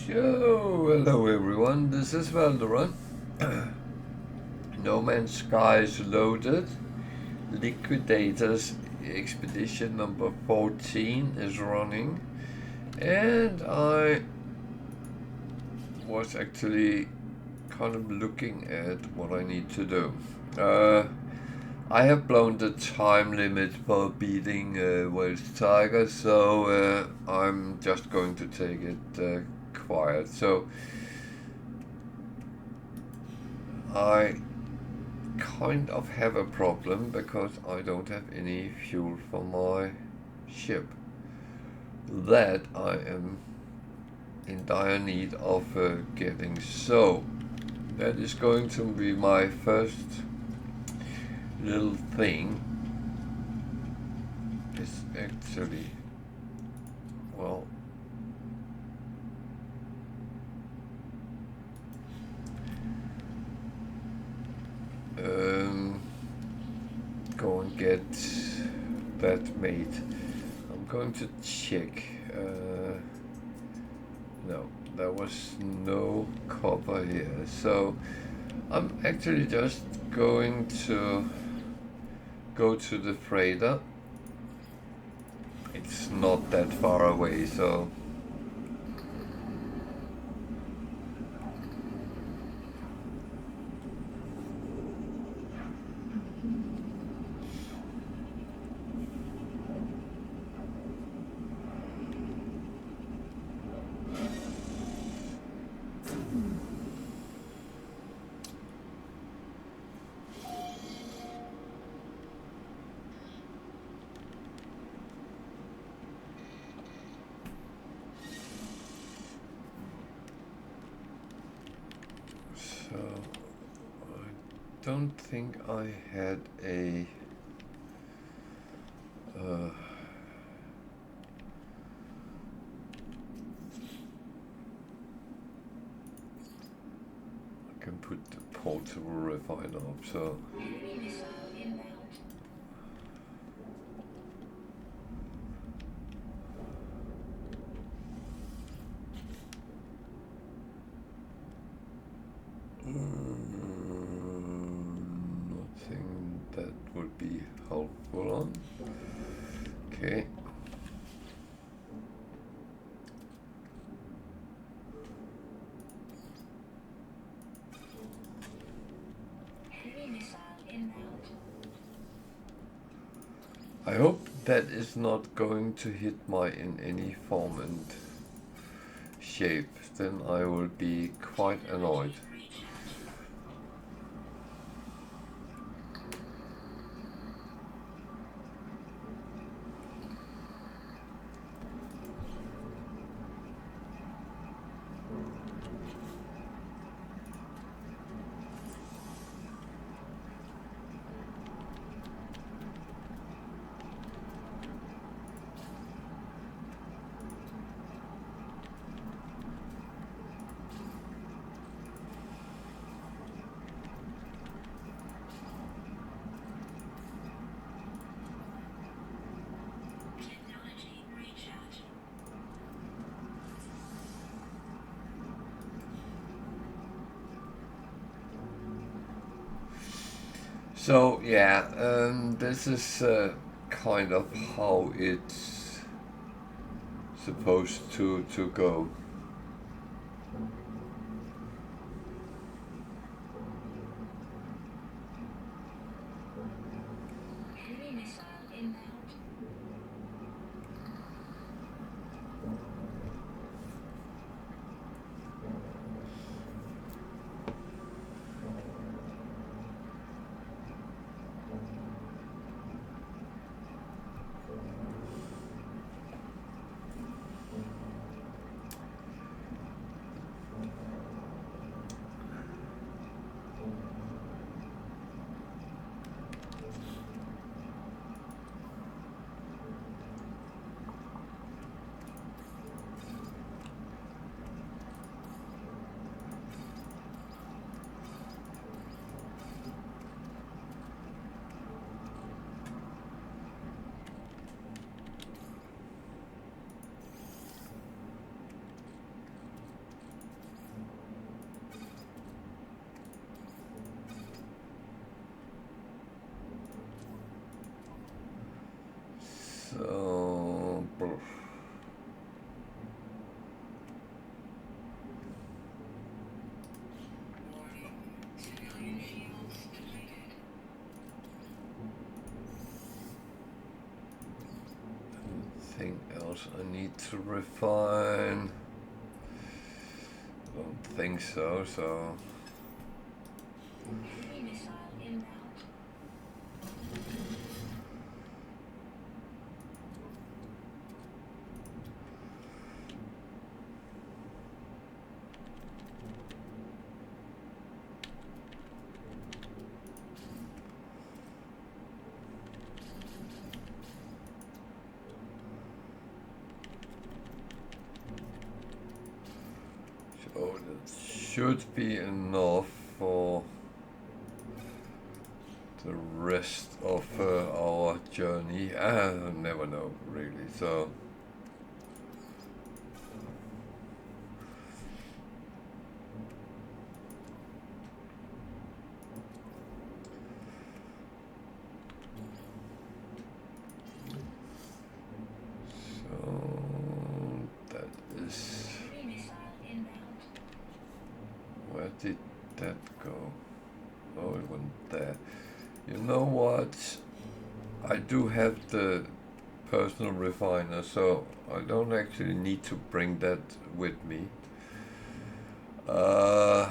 So, hello everyone, this is Valderan. No Man's Sky is loaded. Liquidators expedition number 14 is running. And I was actually kind of looking at what I need to do. I have blown the time limit for beating WelshTiger, so I'm just going to take it quiet. So I kind of have a problem because I don't have any fuel for my ship that I am in dire need of getting. So that is going to be my first little thing. It's actually, well, go and get that made. I'm going to check. No, there was no copper here, so I'm actually just going to go to the freighter. It's not that far away, so I don't think I had a I can put the portable refiner up, so nothing that would be helpful on. Okay. I hope that is not going to hit my in any form and shape, then I will be quite annoyed. So yeah, this is kind of how it's supposed to go. else I need to refine? I don't think so, so... So that should be enough for the rest of our journey. I never know really, so that is, where did that go? Oh, it went there. You know what? I do have the personal refiner, so I don't actually need to bring that with me. I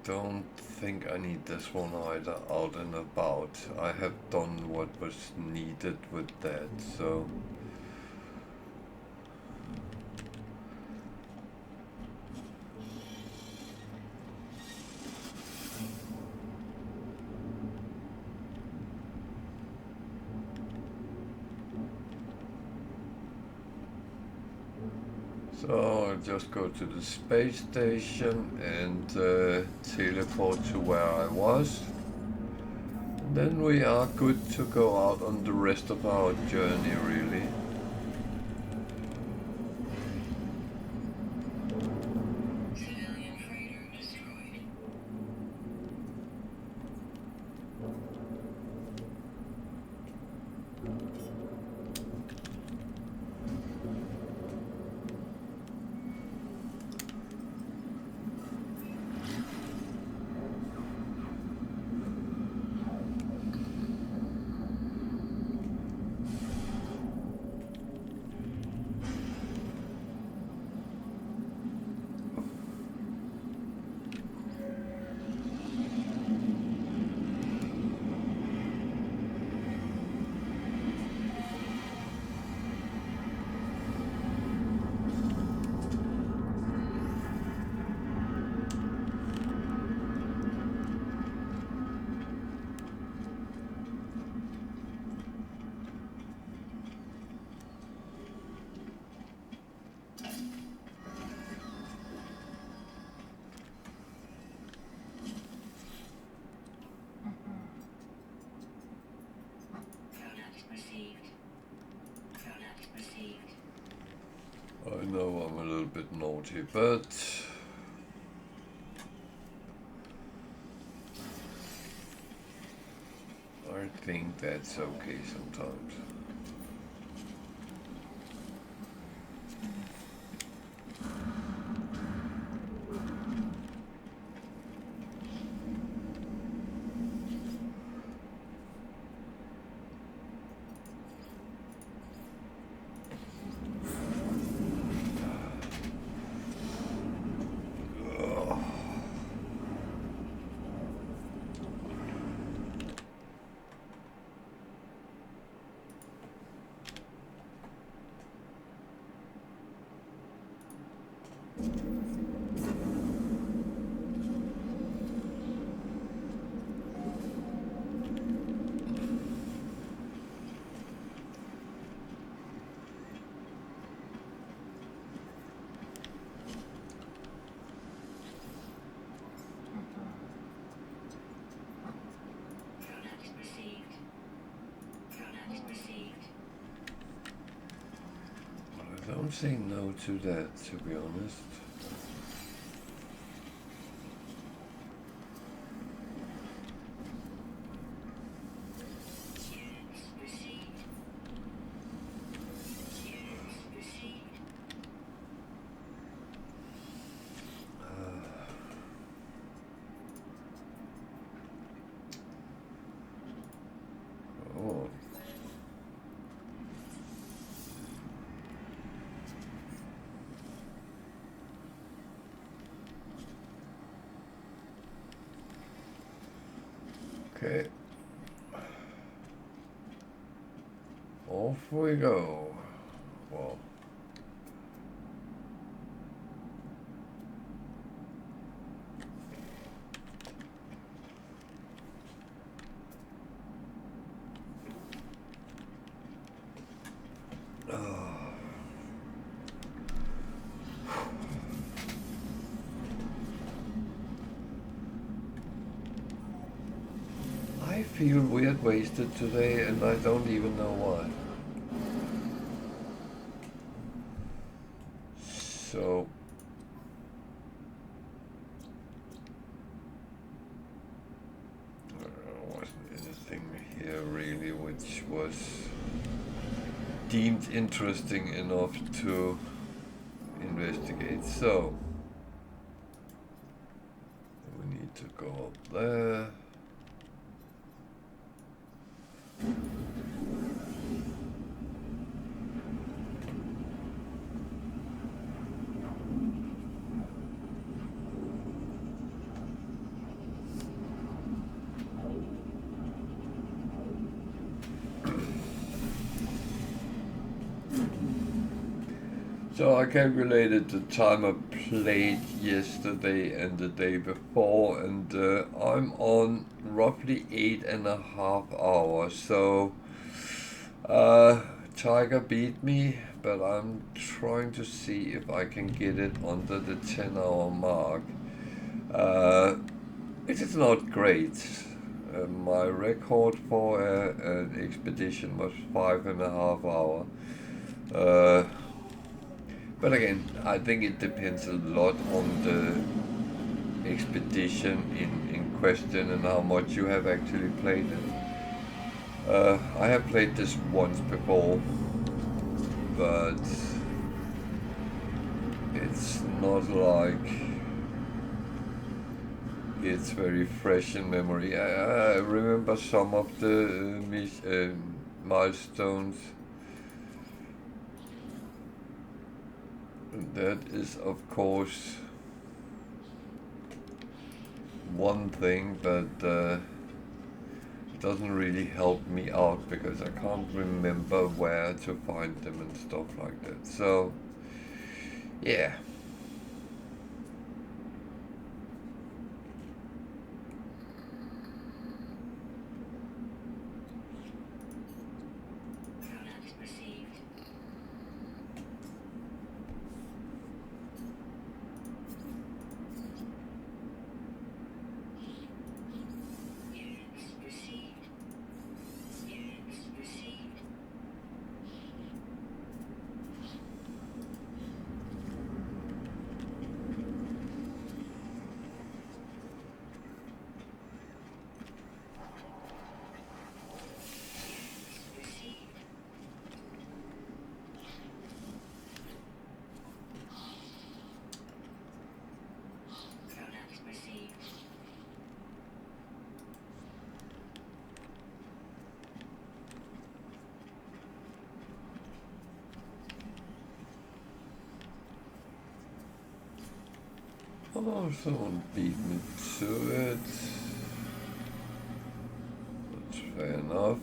don't think I need this one either out and about. I have done what was needed with that, so... So I'll just go to the space station and teleport to where I was. And then we are good to go out on the rest of our journey, really. I know I'm a little bit naughty, but I think that's okay sometimes. I don't say no to that, to be honest. Oh, off we go. Well, I feel weird wasted today and I don't even know why. So there wasn't anything here really which was deemed interesting enough to investigate. So we need to go up there. So I calculated the time I played yesterday and the day before, and I'm on roughly 8.5 hours. So Tiger beat me, but I'm trying to see if I can get it under the 10-hour mark. It is not great. My record for an expedition was 5.5 hours. But again, I think it depends a lot on the expedition in question and how much you have actually played it. I have played this once before, but it's not like it's very fresh in memory. I remember some of the milestones. That is, of course, one thing, but it doesn't really help me out because I can't remember where to find them and stuff like that. So, yeah. Oh, someone beat me to it. That's fair enough.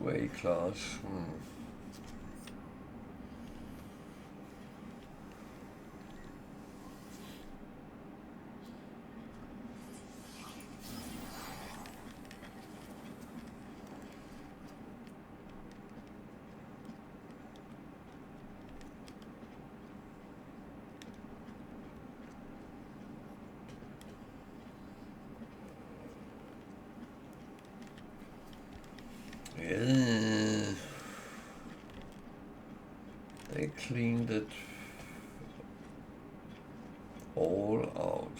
A class. Yeah. They cleaned it all out.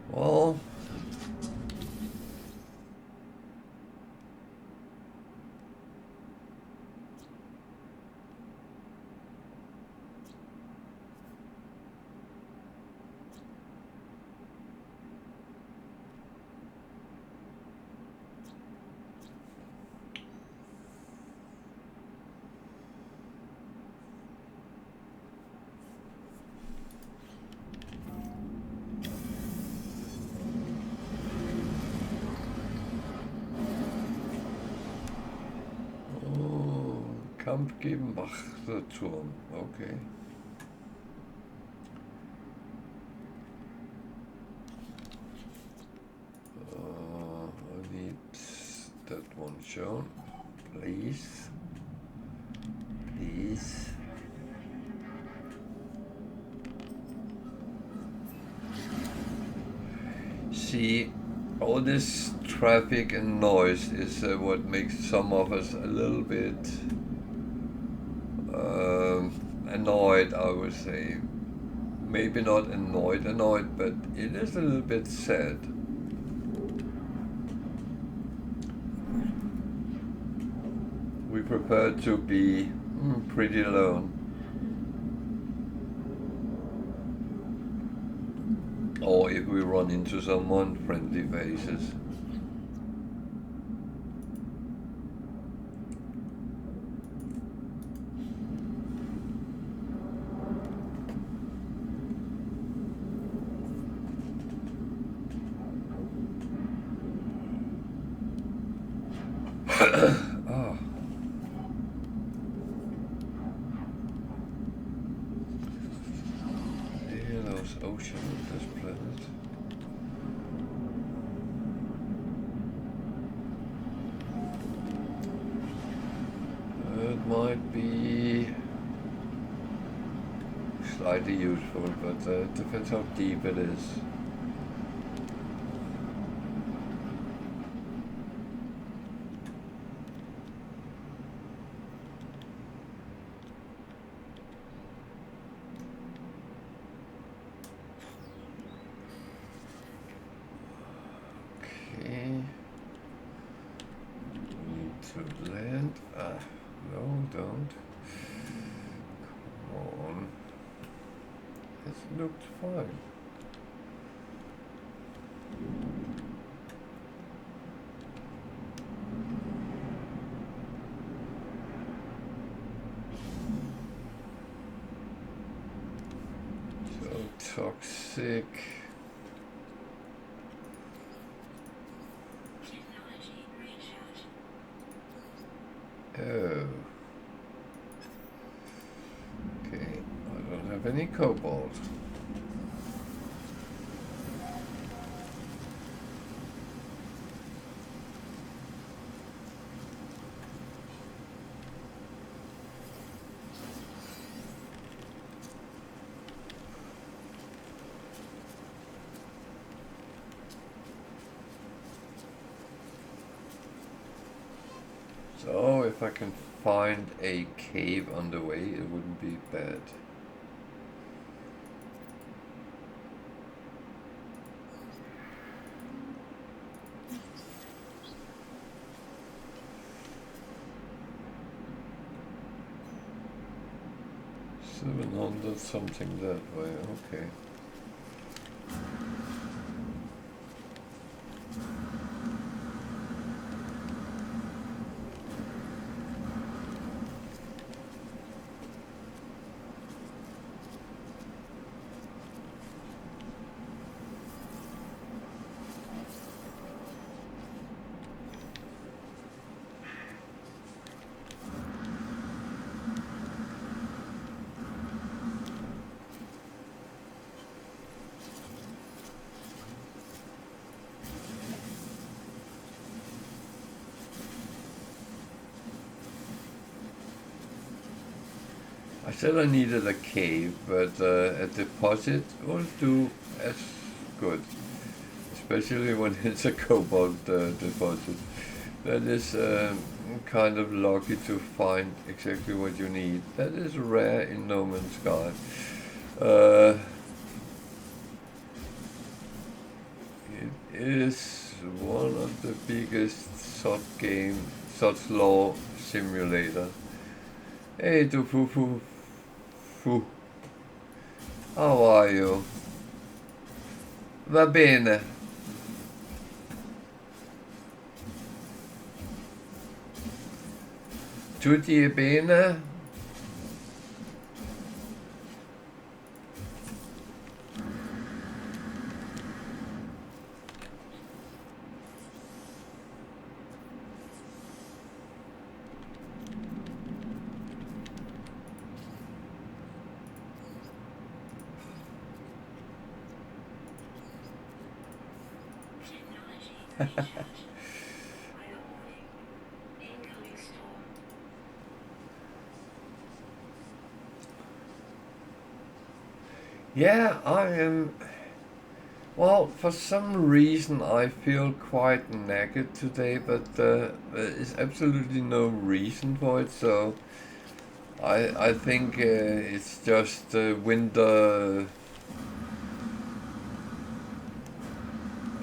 Well, kampfgemachter Turm. Okay. I need that one shown, please. Please. See, all this traffic and noise is what makes some of us a little bit annoyed, I would say. Maybe not annoyed, but it is a little bit sad. We prefer to be pretty alone. Or if we run into someone, friendly faces. Oh. Yeah, there's ocean on this planet. It might be slightly useful, but it depends how deep it is. Okay. Need to land. No, don't. Come on. It looked fine. So toxic. Oh. Okay, I don't have any cobalt. So if I can find a cave on the way, it wouldn't be bad. $700 something that way, okay. I said I needed a cave, but a deposit will do as good, especially when it's a cobalt deposit. That is kind of lucky to find exactly what you need. That is rare in No Man's Sky. It is one of the biggest such law simulator. Hey, do foo foo. How are you? Va bene. Tutti bene? Yeah, I am. Well, for some reason I feel quite naked today, but there is absolutely no reason for it. So I think it's just winter.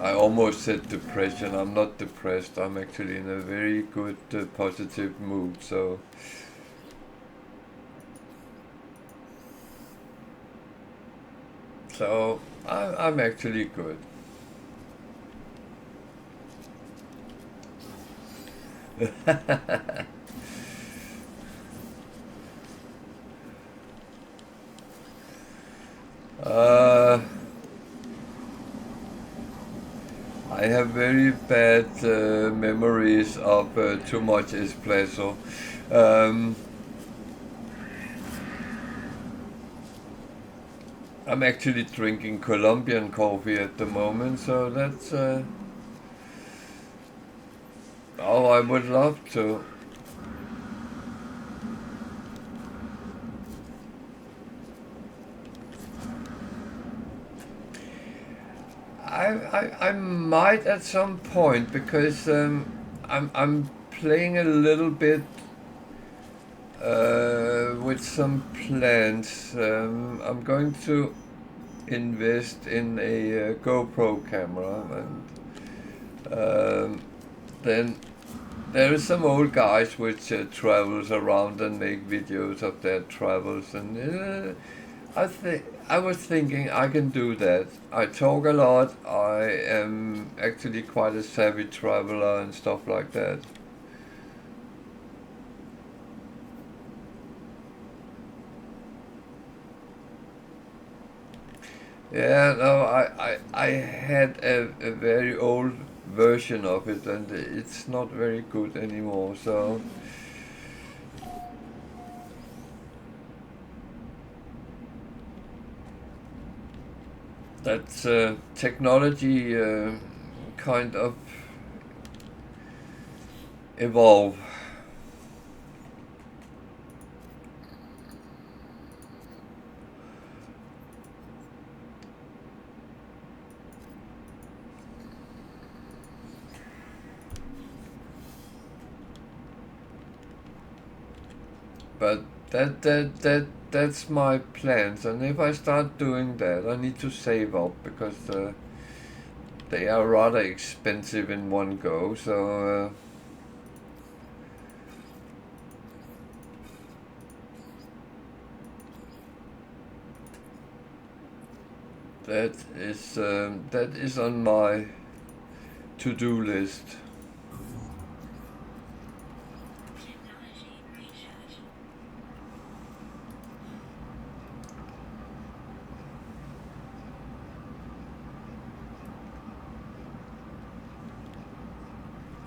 I almost said depression. I'm not depressed. I'm actually in a very good, positive mood. So I'm actually good. uh, I have very bad memories of too much espresso. Um, I'm actually drinking Colombian coffee at the moment, so that's. Oh, I would love to. I might at some point because I'm playing a little bit with some plans. I'm going to invest in a GoPro camera, and then there are some old guys which travels around and make videos of their travels, and I was thinking I can do that. I talk a lot. I am actually quite a savvy traveler and stuff like that. Yeah, no, I had a very old version of it, and it's not very good anymore. So that's technology kind of evolve. But that's my plans, and if I start doing that, I need to save up because they are rather expensive in one go. So that is on my to-do list.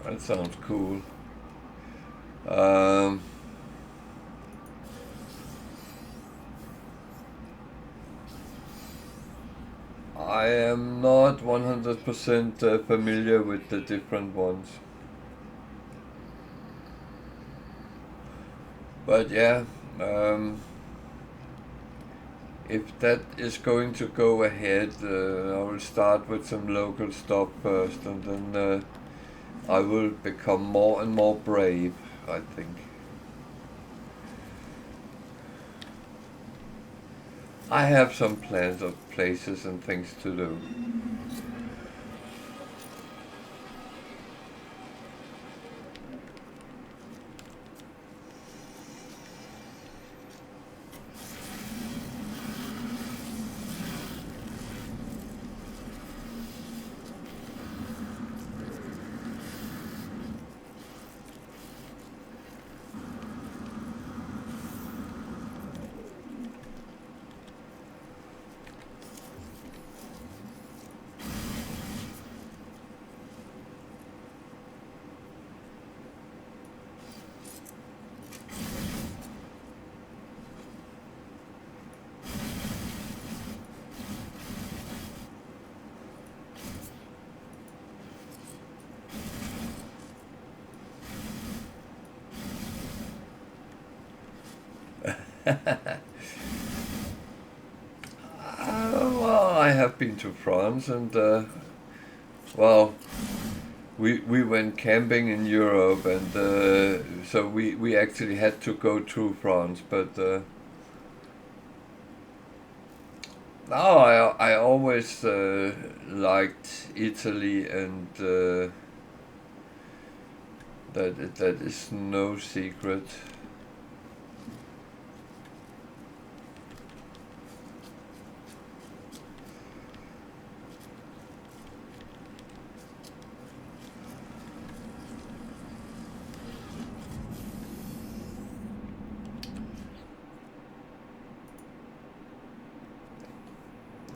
That sounds cool. Um, I am not 100% familiar with the different ones, but yeah, um, if that is going to go ahead, I will start with some local stuff first, and then I will become more and more brave, I think. I have some plans of places and things to do. Well, I have been to France, and well, we went camping in Europe, and so we actually had to go through France. But no, I always liked Italy, and that is no secret.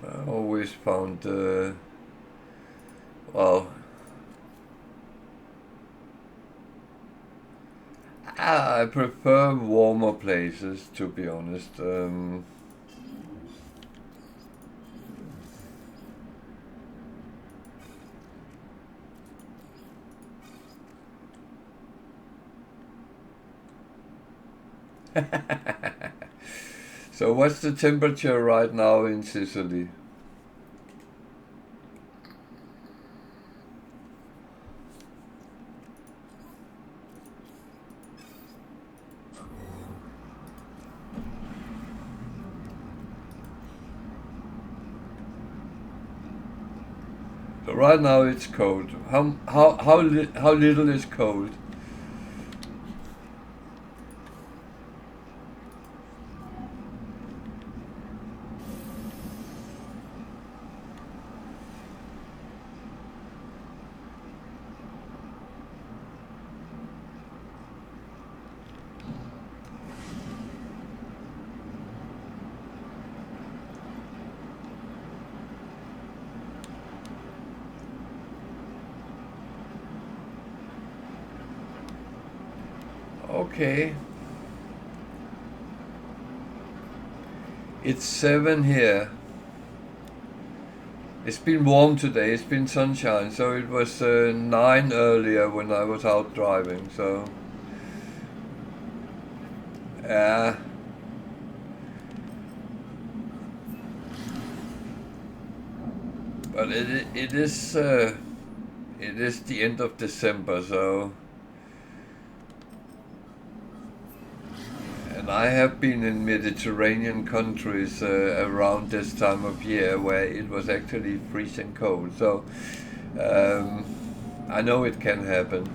I always found well, I prefer warmer places, to be honest. So what's the temperature right now in Sicily? So right now it's cold. How little is cold? Okay, it's 7 here. It's been warm today. It's been sunshine. So it was 9 earlier when I was out driving. So yeah. But it is the end of December, so, and I have been in Mediterranean countries around this time of year where it was actually freezing cold. So um, I know it can happen.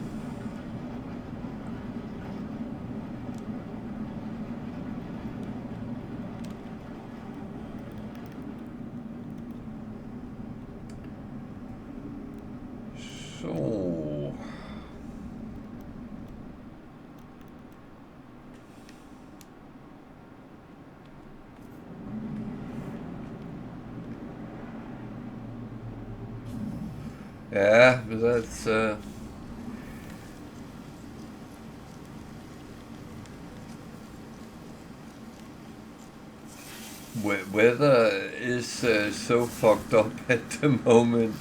So yeah, that's weather is so fucked up at the moment.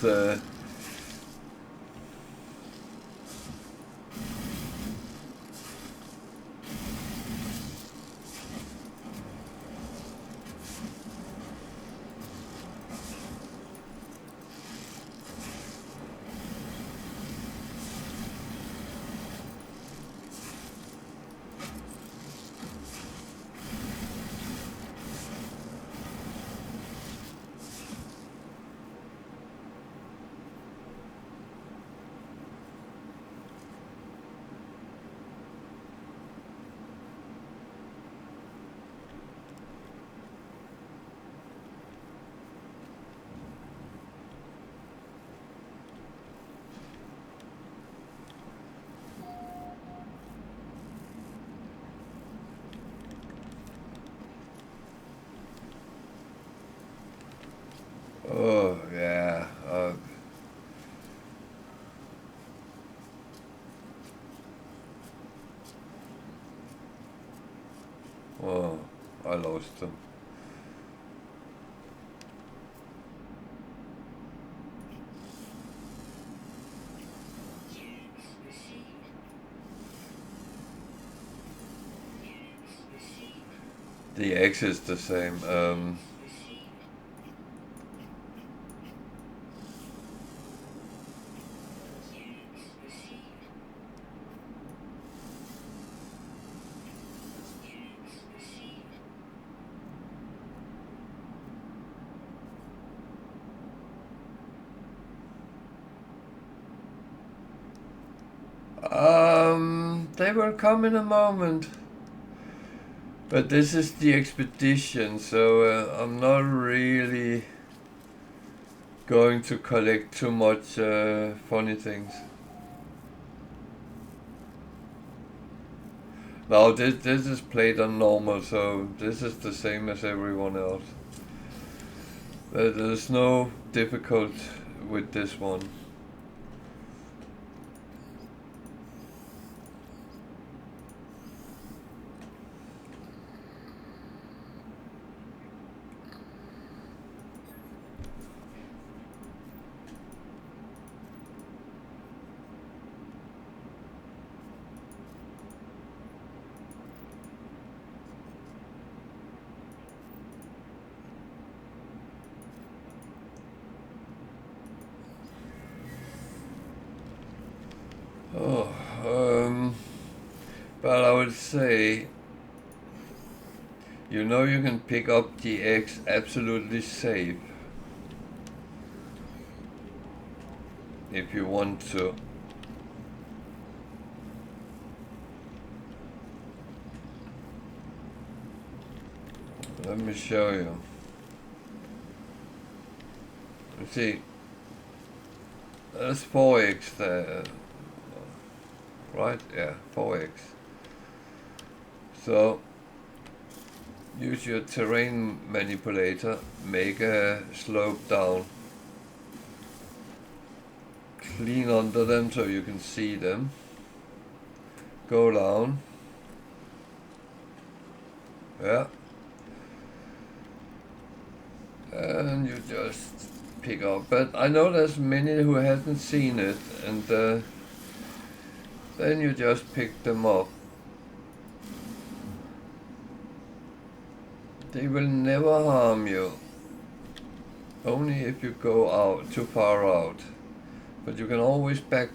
Oh yeah. Oh, I lost them. The X is the same. They will come in a moment. But this is the expedition, so I'm not really going to collect too much funny things. Now this is played on normal, so this is the same as everyone else. But there's no difficult with this one. But I would say, you know, you can pick up the X absolutely safe if you want to. Let me show you. You see, there's 4x there, right? Yeah, 4x. So use your terrain manipulator, make a slope down, clean under them so you can see them, go down, yeah, and you just pick up. But I know there's many who hasn't seen it, and then you just pick them up. They will never harm you, only if you go out too far out. But you can always back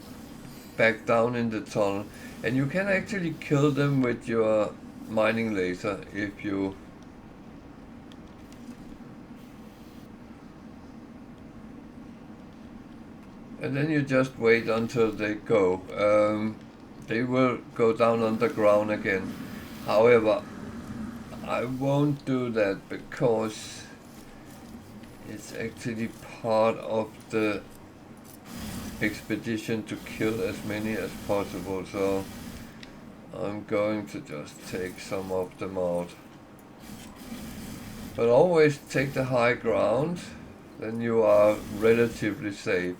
down in the tunnel, and you can actually kill them with your mining laser if you and then you just wait until they go. They will go down underground again. However, I won't do that because it's actually part of the expedition to kill as many as possible, so I'm going to just take some of them out. But always take the high ground, then you are relatively safe.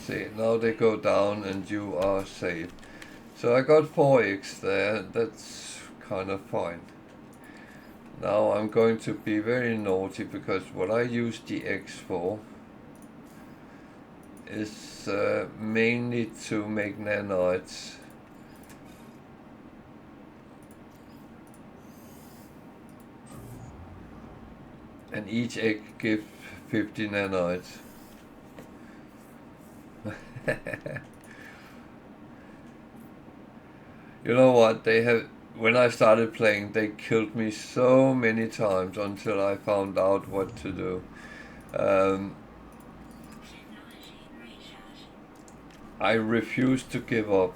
See, now they go down and you are safe. So I got 4x there, that's kind of fine. Now I'm going to be very naughty because what I use the X for is mainly to make nanites. And each egg gives 50 nanites. You know what, when I started playing, they killed me so many times until I found out what to do. I refuse to give up.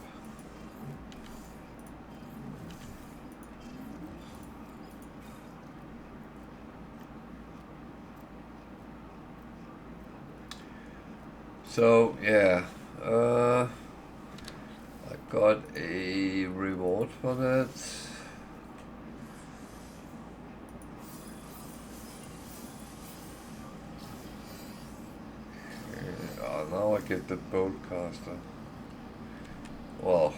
So yeah, I got a reward for that. Now I get the boltcaster. Well,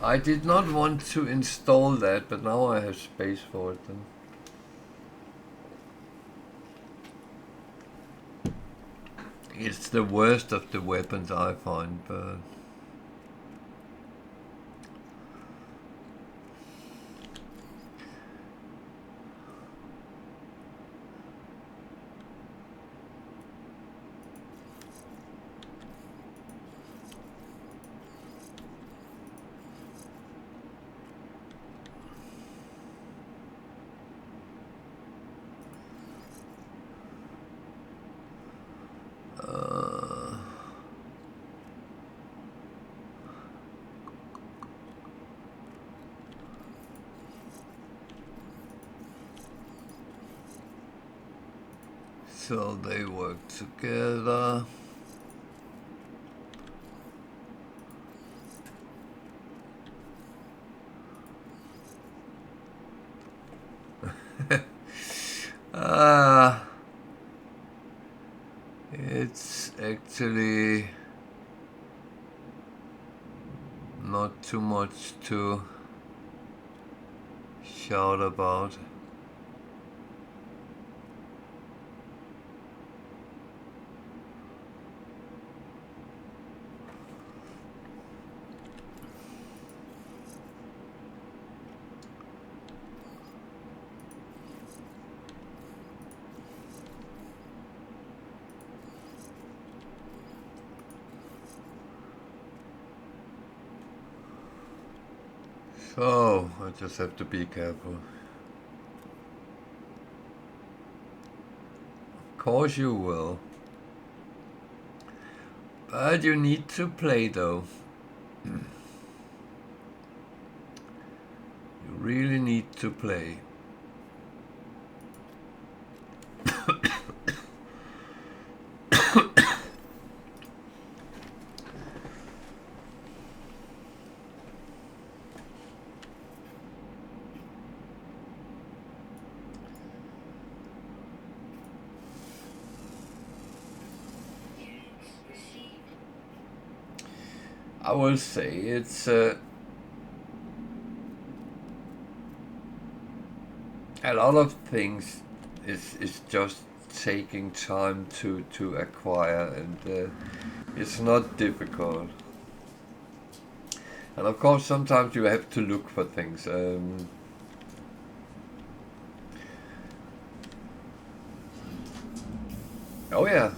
I did not want to install that, but now I have space for it then. It's the worst of the weapons I find, but so they work together. It's actually not too much to shout about. So, I just have to be careful. Of course you will. But you need to play though. You really need to play. I will say it's a lot of things is just taking time to acquire, and it's not difficult. And of course sometimes you have to look for things. Oh yeah.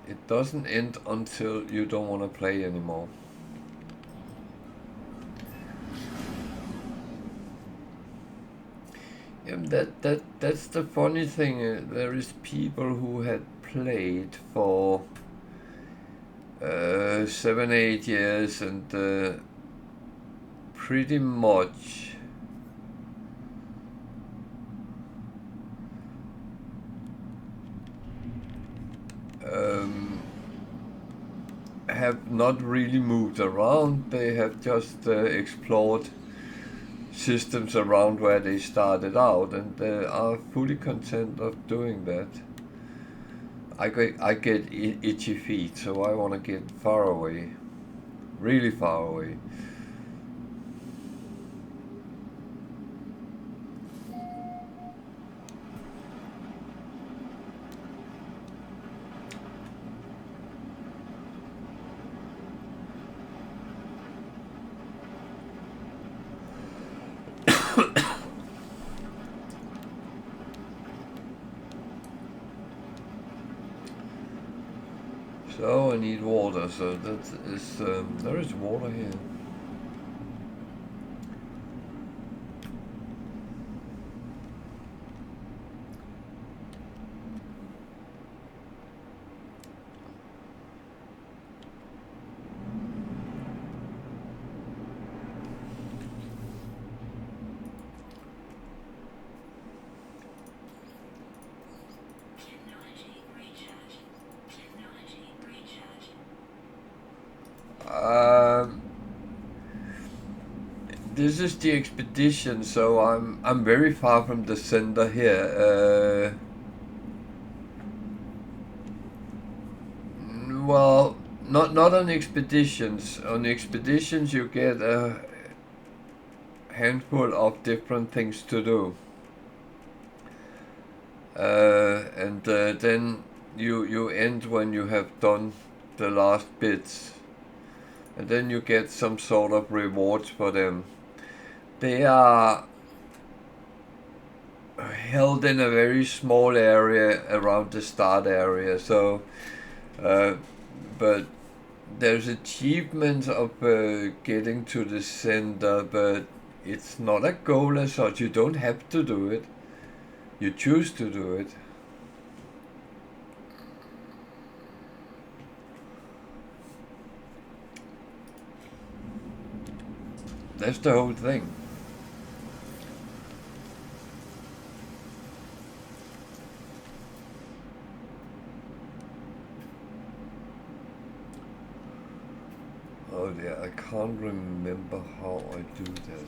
It doesn't end until you don't want to play anymore. Yeah, that's the funny thing. There is people who had played for 7-8 years and pretty much have not really moved around. They have just explored systems around where they started out, and they are fully content of doing that. I get itchy feet, so I want to get far away, really far away. So I need water, so that is, there is water here. This is the expedition, so I'm very far from the center here. Well, not on expeditions. On expeditions, you get a handful of different things to do, and then you end when you have done the last bits, and then you get some sort of rewards for them. They are held in a very small area around the start area, so but there's achievements of getting to the center, but it's not a goal as such. You don't have to do it. You choose to do it. That's the whole thing. Oh yeah, I can't remember how I do that.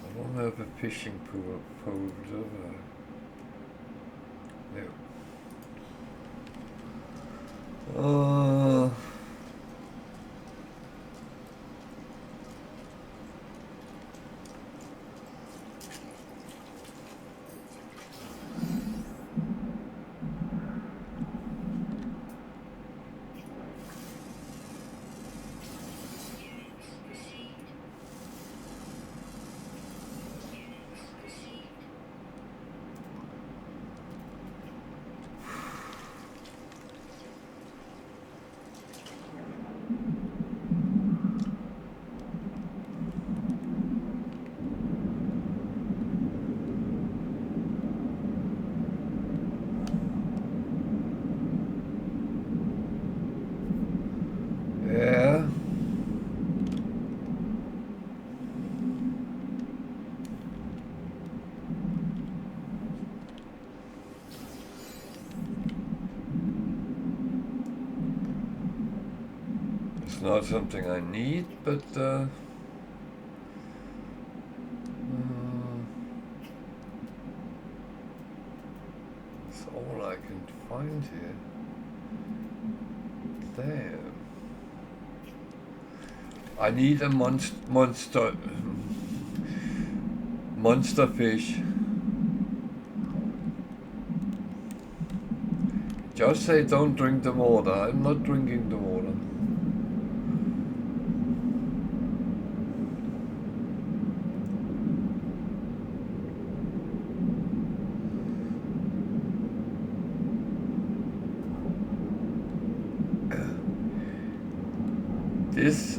I don't have a fishing folder. No. Yeah. It's not something I need, but it's all I can find here. There. I need a monster fish. Just say don't drink the water. I'm not drinking the water. This,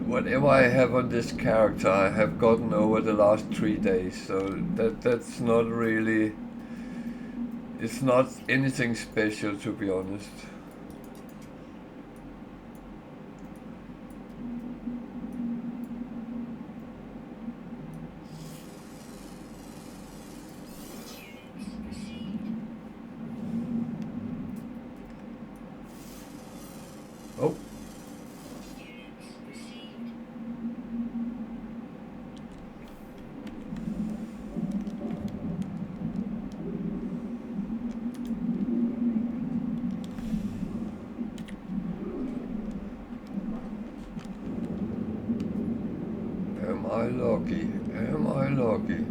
whatever I have on this character, I have gotten over the last 3 days, so that's not really, it's not anything special, to be honest. Oh. Am I lucky? Am I lucky?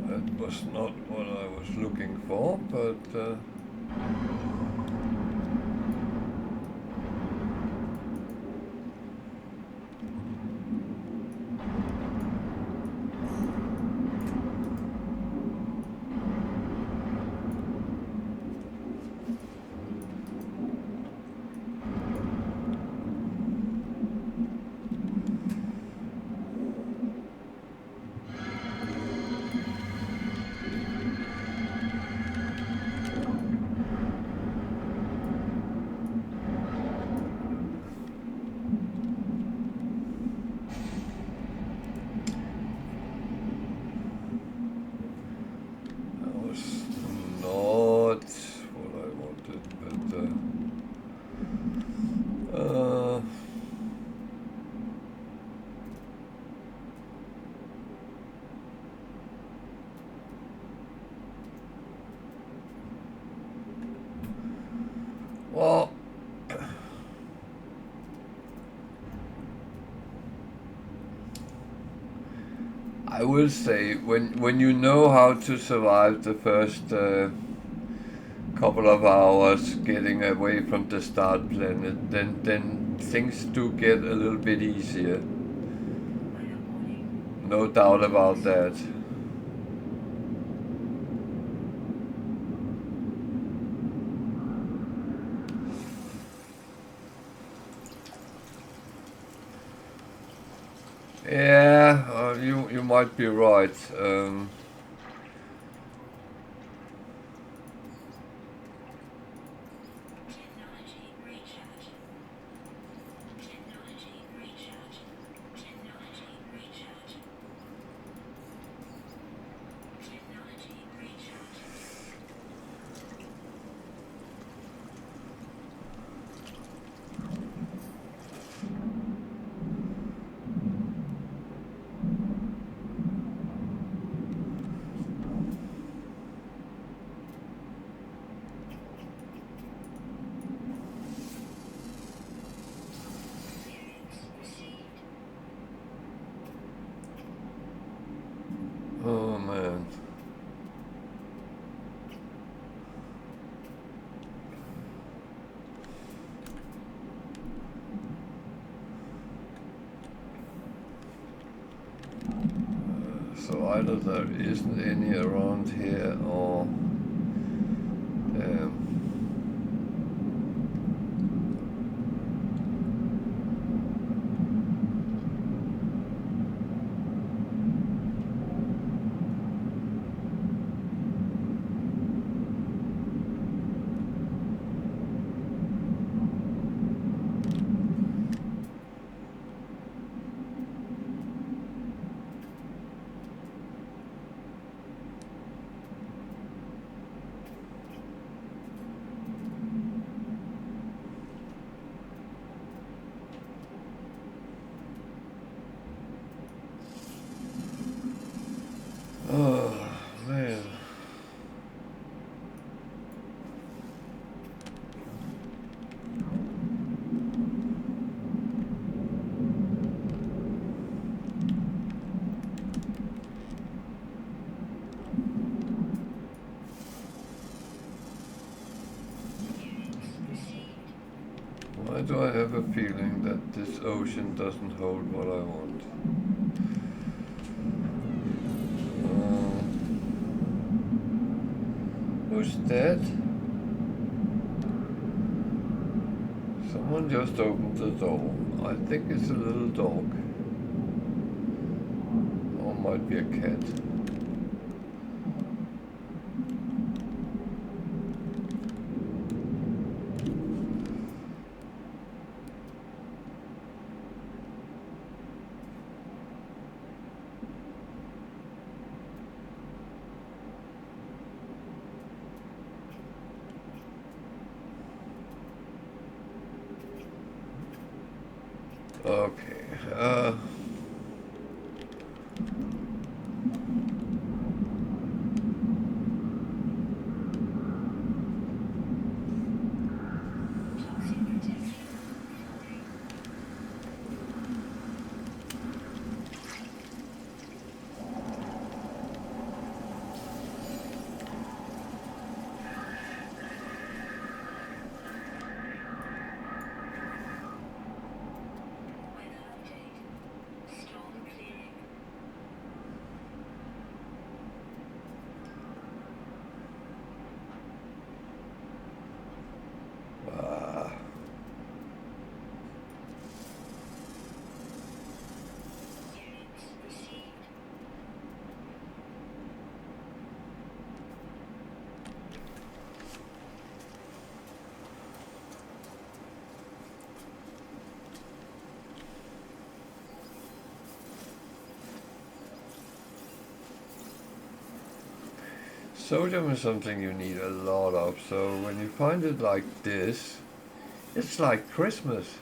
That was not what I was looking for, but I will say, when you know how to survive the first couple of hours getting away from the start planet, then things do get a little bit easier. No doubt about that. Yeah, you might be right. Oh man. So either there isn't any around here, or oh man. Why do I have a feeling that this ocean doesn't hold what I want? Who's dead? Someone just opened the door. I think it's a little dog. Or might be a cat. Okay. Sodium is something you need a lot of, so when you find it like this, it's like Christmas.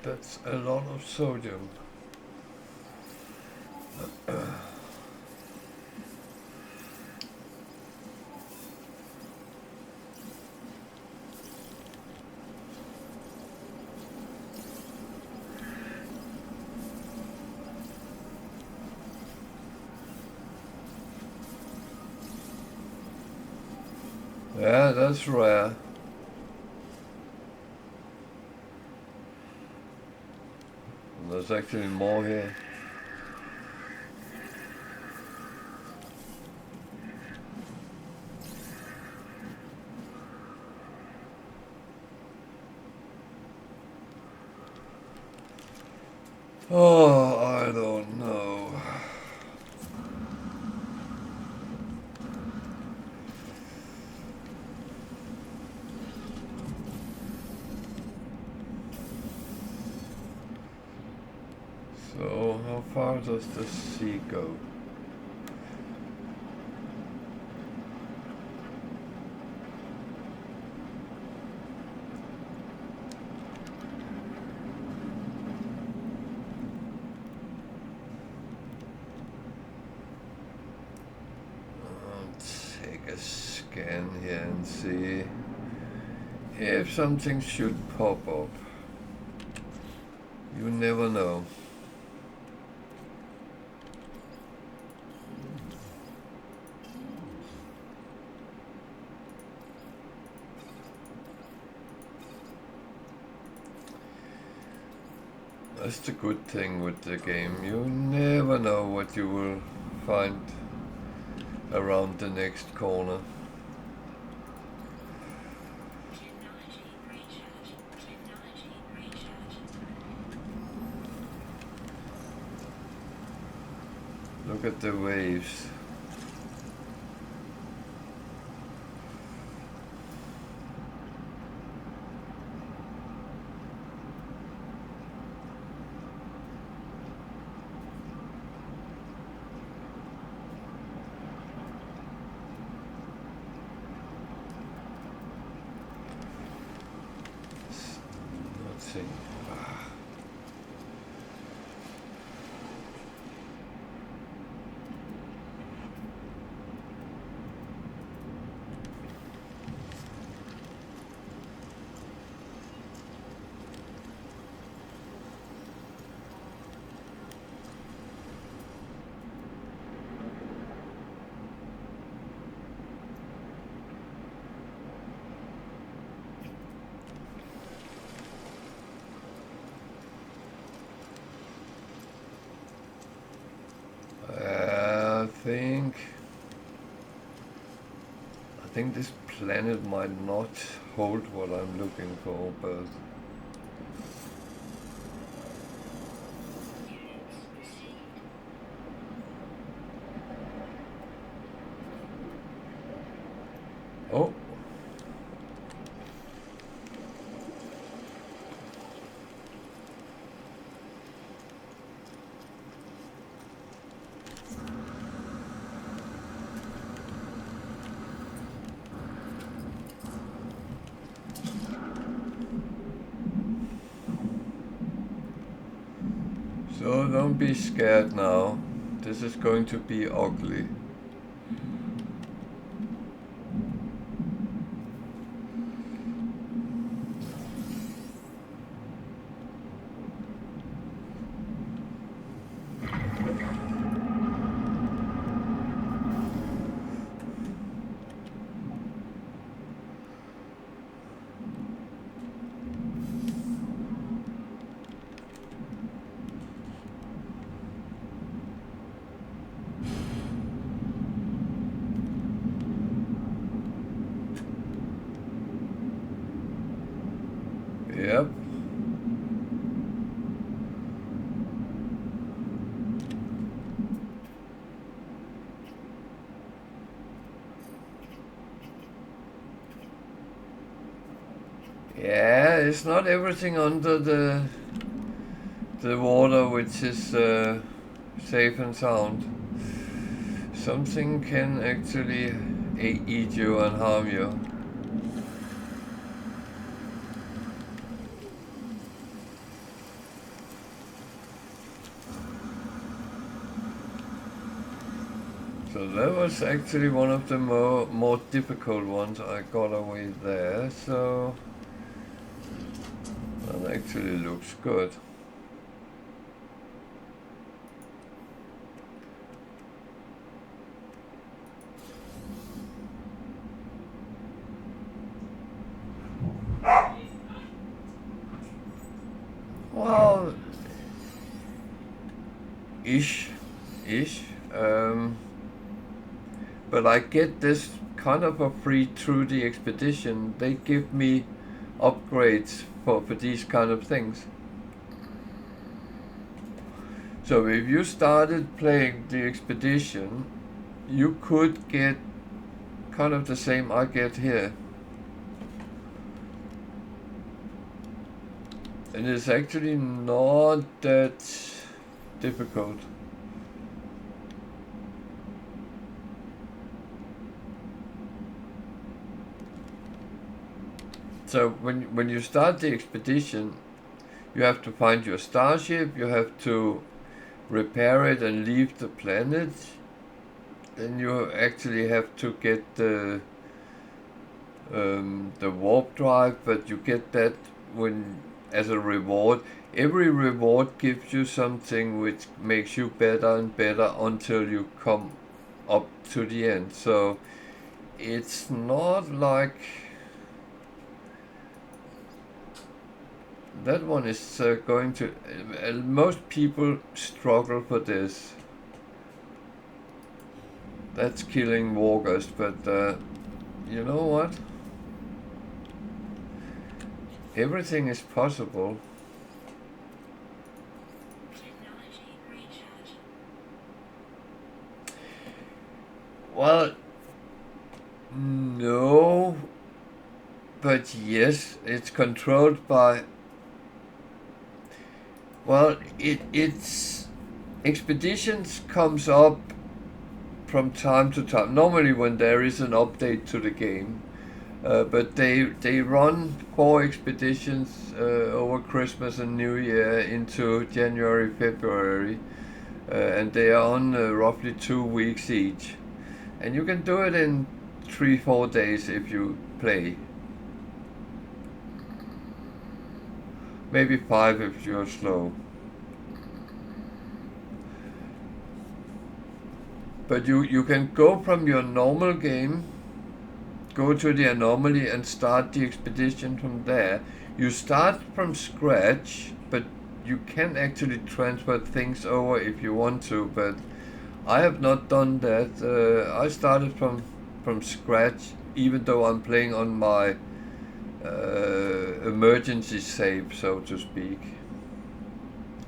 That's a lot of sodium. Yeah, that's rare. There's actually more here. Oh, I don't know. So, how far does the sea go? Take a scan here and see if something should pop up. You never know. That's the good thing with the game. You never know what you will find around the next corner. Look at the waves. Nothing. I think this planet might not hold what I'm looking for, but oh. So don't be scared now. This is going to be ugly. Yep. Yeah, it's not everything under the water which is safe and sound. Something can actually eat you and harm you. So that was actually one of the more difficult ones. I got away there, so that actually looks good. Well, ish. But I get this kind of for free through the expedition. They give me upgrades for these kind of things. So if you started playing the expedition, you could get kind of the same I get here. And it's actually not that difficult. So when you start the expedition, you have to find your starship, you have to repair it and leave the planet. Then you actually have to get the warp drive, but you get that when as a reward. Every reward gives you something which makes you better and better until you come up to the end. So it's not like that one is going to. Most people struggle for this. That's killing walkers, but you know what? Everything is possible. Well, no, but yes, it's controlled by. Well, it's expeditions comes up from time to time. Normally, when there is an update to the game. But they run 4 expeditions over Christmas and New Year into January, February, and they are on roughly 2 weeks each. And you can do it in 3-4 days if you play. Maybe 5 if you're slow. But you can go from your normal game, go to the anomaly and start the expedition from there. You start from scratch, but you can actually transfer things over if you want to, but I have not done that. I started from scratch, even though I'm playing on my emergency save, so to speak.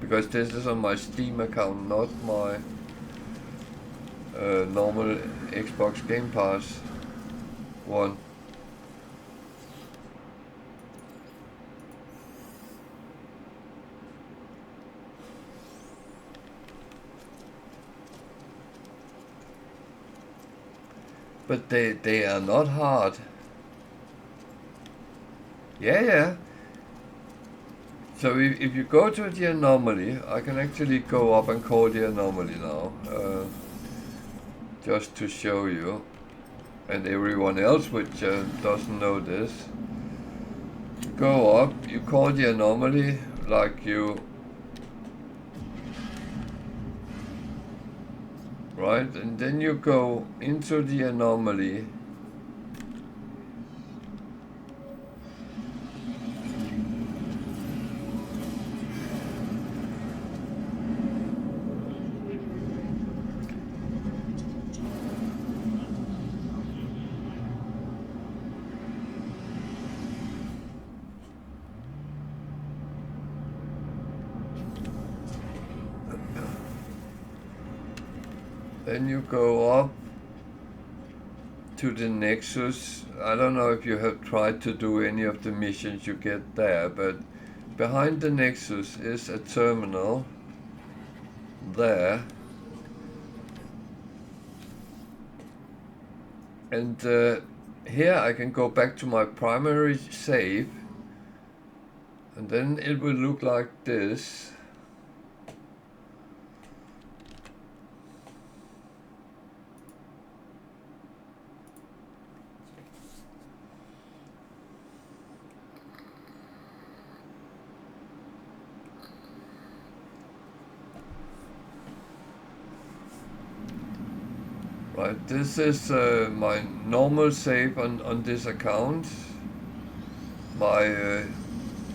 Because this is on my Steam account, not my normal Xbox Game Pass one. But they are not hard. Yeah. So if you go to the anomaly, I can actually go up and call the anomaly now, just to show you. And everyone else which doesn't know this, go up, you call the anomaly, like you, right, and then you go into the anomaly, then you go up to the Nexus. I don't know if you have tried to do any of the missions you get there, but behind the Nexus is a terminal there. And here I can go back to my primary save, and then it will look like this. Right, this is my normal save on this account. My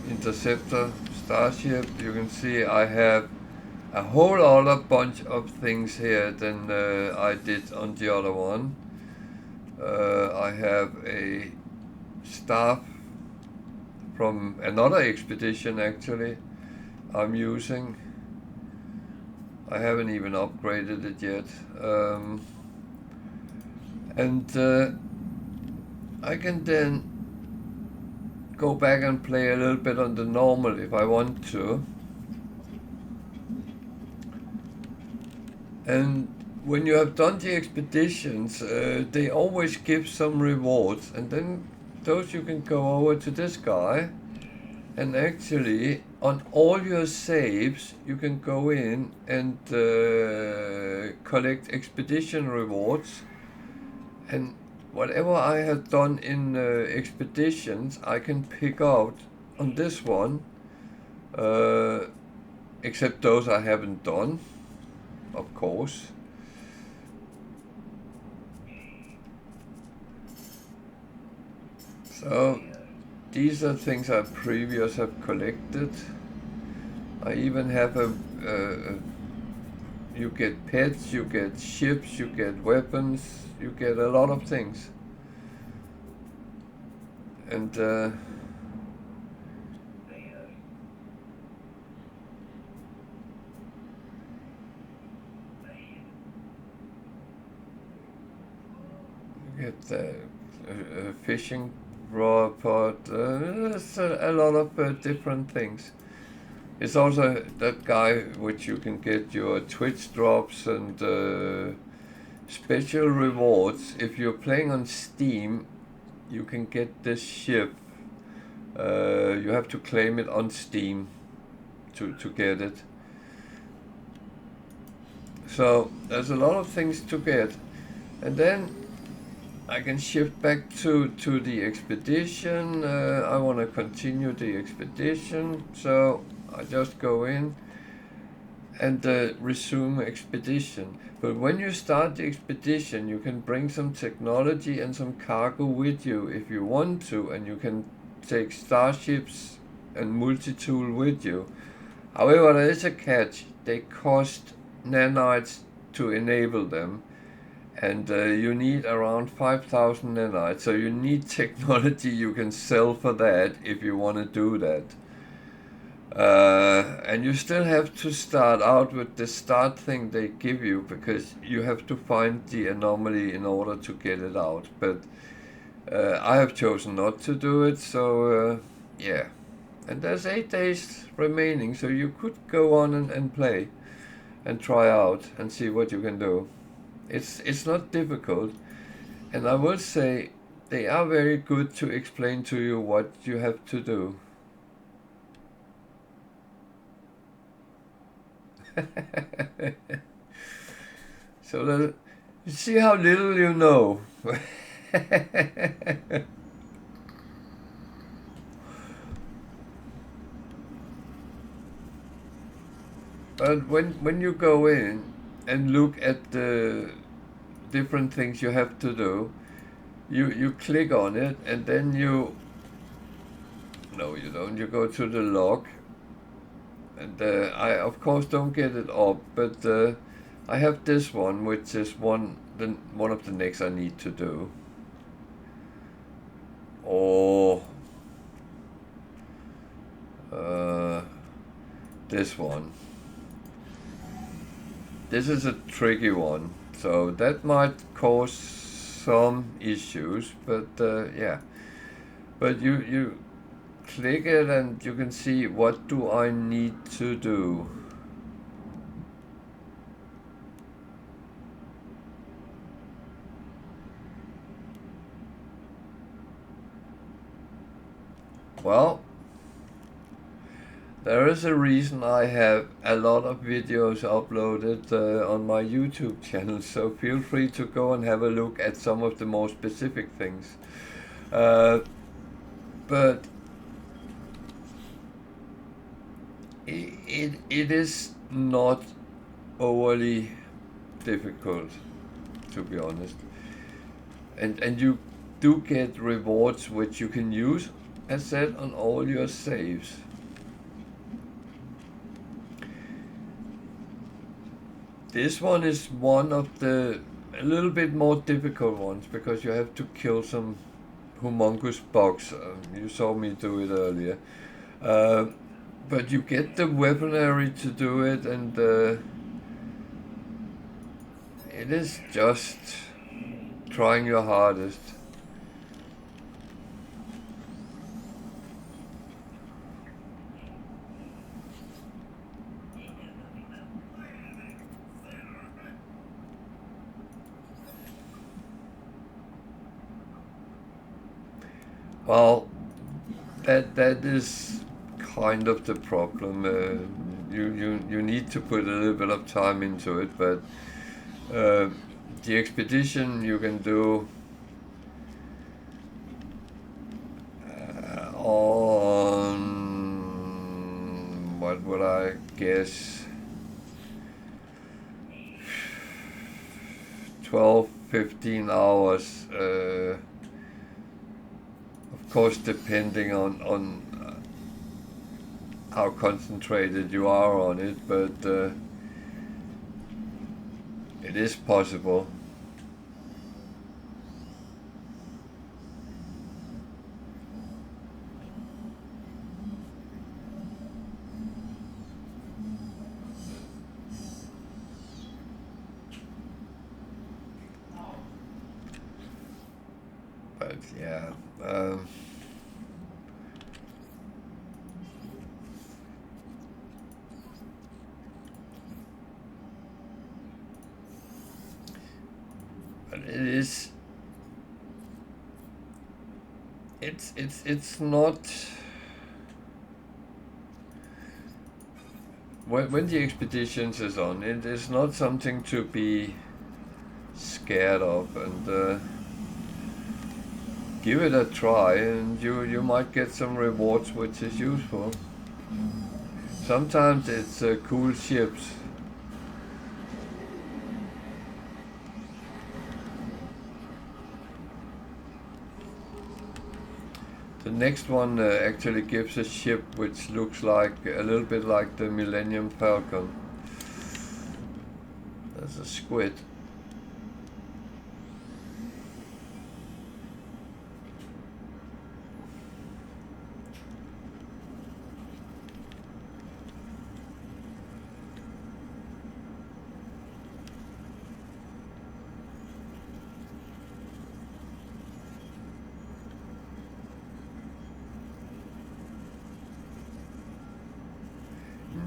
interceptor starship. You can see I have a whole other bunch of things here than I did on the other one. I have a staff from another expedition actually I'm using. I haven't even upgraded it yet. And I can then go back and play a little bit on the normal if I want to. And when you have done the expeditions, they always give some rewards, and then those you can go over to this guy, and actually on all your saves you can go in and collect expedition rewards, and whatever I have done in expeditions I can pick out on this one, except those I haven't done, of course. So these are things I previously have collected. I even have you get pets, you get ships, you get weapons, you get a lot of things. And you get the fishing rod pot, there's a lot of different things. It's also that guy which you can get your Twitch drops and special rewards. If you're playing on Steam, you can get this ship. You have to claim it on Steam to get it. So there's a lot of things to get. And then I can shift back to the expedition. I want to continue the expedition, so I just go in and resume expedition. But when you start the expedition, you can bring some technology and some cargo with you if you want to, and you can take starships and multi-tool with you. However, there is a catch. They cost nanites to enable them, and you need around 5,000 nanites, so you need technology you can sell for that if you want to do that. And you still have to start out with the start thing they give you, because you have to find the anomaly in order to get it out. But I have chosen not to do it, so yeah. And there's 8 days remaining, so you could go on and play and try out and see what you can do. It's not difficult, and I will say they are very good to explain to you what you have to do. So you see how little you know. But when you go in and look at the different things you have to do, you click on it, and then you don't. You go to the log, and I of course don't get it up, but I have this one, which is one of the next I need to do. Or this one. This is a tricky one, so that might cause some issues, but yeah. But you click it and you can see what do I need to do. Well, there is a reason I have a lot of videos uploaded on my YouTube channel, so feel free to go and have a look at some of the more specific things. But it is not overly difficult. to be honest. And you do get rewards which you can use, as said, on all your saves. This one is one of the a little bit more difficult ones because you have to kill some humongous bugs. You saw me do it earlier. But you get the weaponry to do it, and it is just trying your hardest. Well, that is kind of the problem. You need to put a little bit of time into it, but the expedition you can do on, what would I guess, 12-15 hours. Of course, depending on how concentrated you are on it, but it is possible. But yeah. It's not, when the expeditions is on, it is not something to be scared of, and give it a try, and you might get some rewards which is useful. Sometimes it's cool ships. The next one actually gives a ship which looks like a little bit like the Millennium Falcon. There's a squid.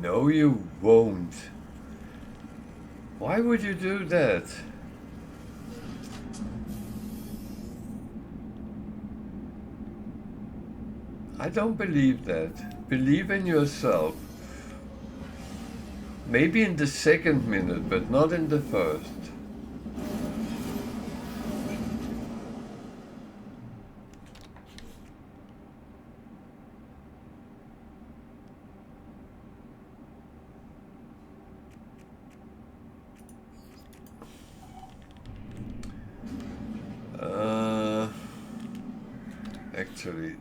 No, you won't. Why would you do that? I don't believe that. Believe in yourself. Maybe in the second minute, but not in the first. Actually,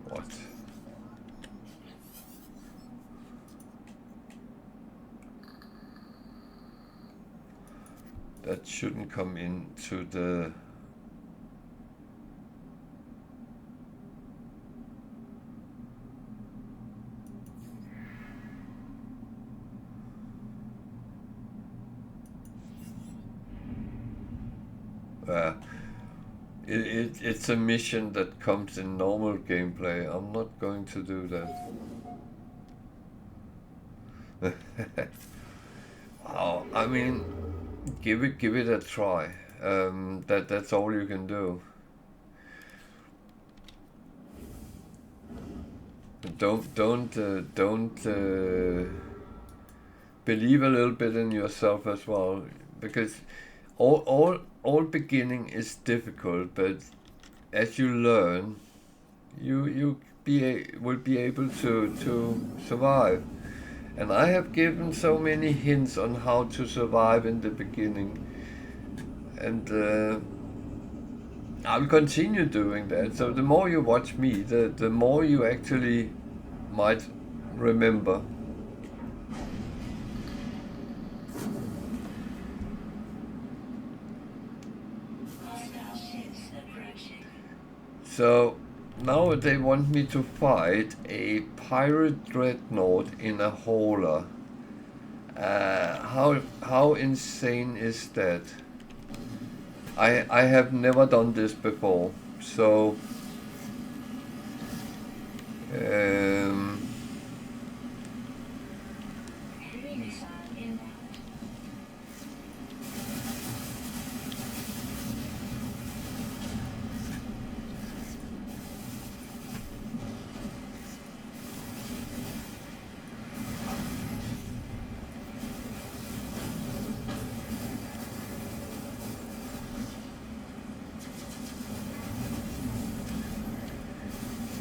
what? That shouldn't come into the... It's a mission that comes in normal gameplay. I'm not going to do that. Oh, I mean, give it a try. That's all you can do. Don't believe a little bit in yourself as well, because all beginning is difficult, but as you learn, will be able to survive. And I have given so many hints on how to survive in the beginning, and I'll continue doing that. So the more you watch me, the more you actually might remember. So now they want me to fight a pirate dreadnought in a hauler. How insane is that? I have never done this before, so um,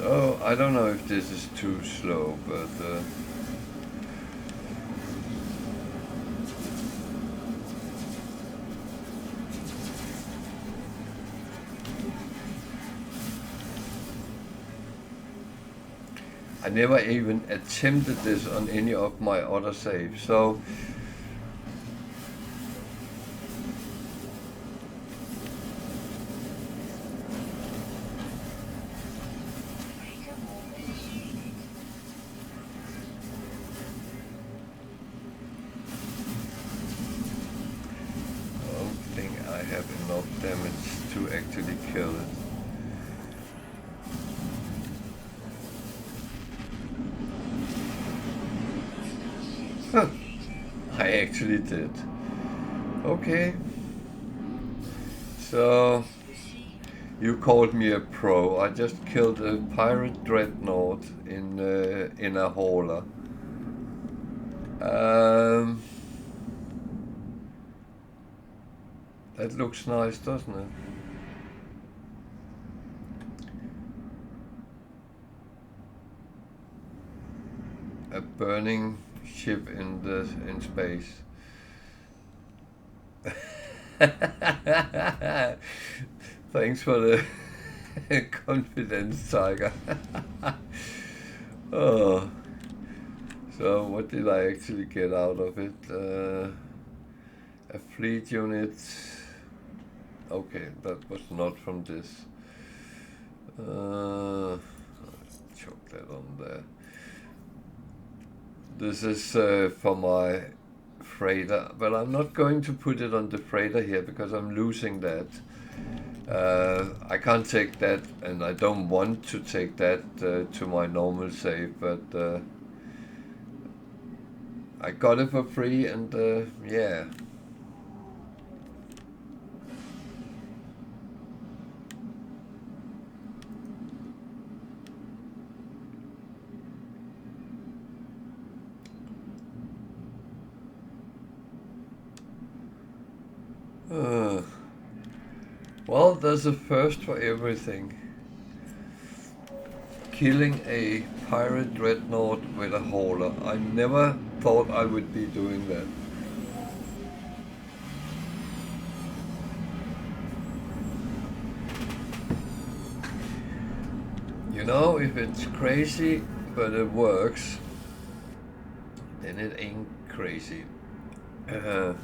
so I don't know if this is too slow, but I never even attempted this on any of my other saves. So I don't think I have enough damage to actually kill it. Huh. I actually did. Okay. So you called me a pro. I just killed a pirate dreadnought in a hauler. That looks nice, doesn't it? A burning ship in space. Thanks for the confidence, Tiger. Oh. So what did I actually get out of it? A fleet unit. Okay, that was not from this. Choke that on there. This is for my freighter, but I'm not going to put it on the freighter here because I'm losing that. I can't take that, and I don't want to take that to my normal save, but I got it for free, and yeah. Well, there's a first for everything. Killing a pirate dreadnought with a hauler. I never thought I would be doing that. You know, if it's crazy, but it works, then it ain't crazy. So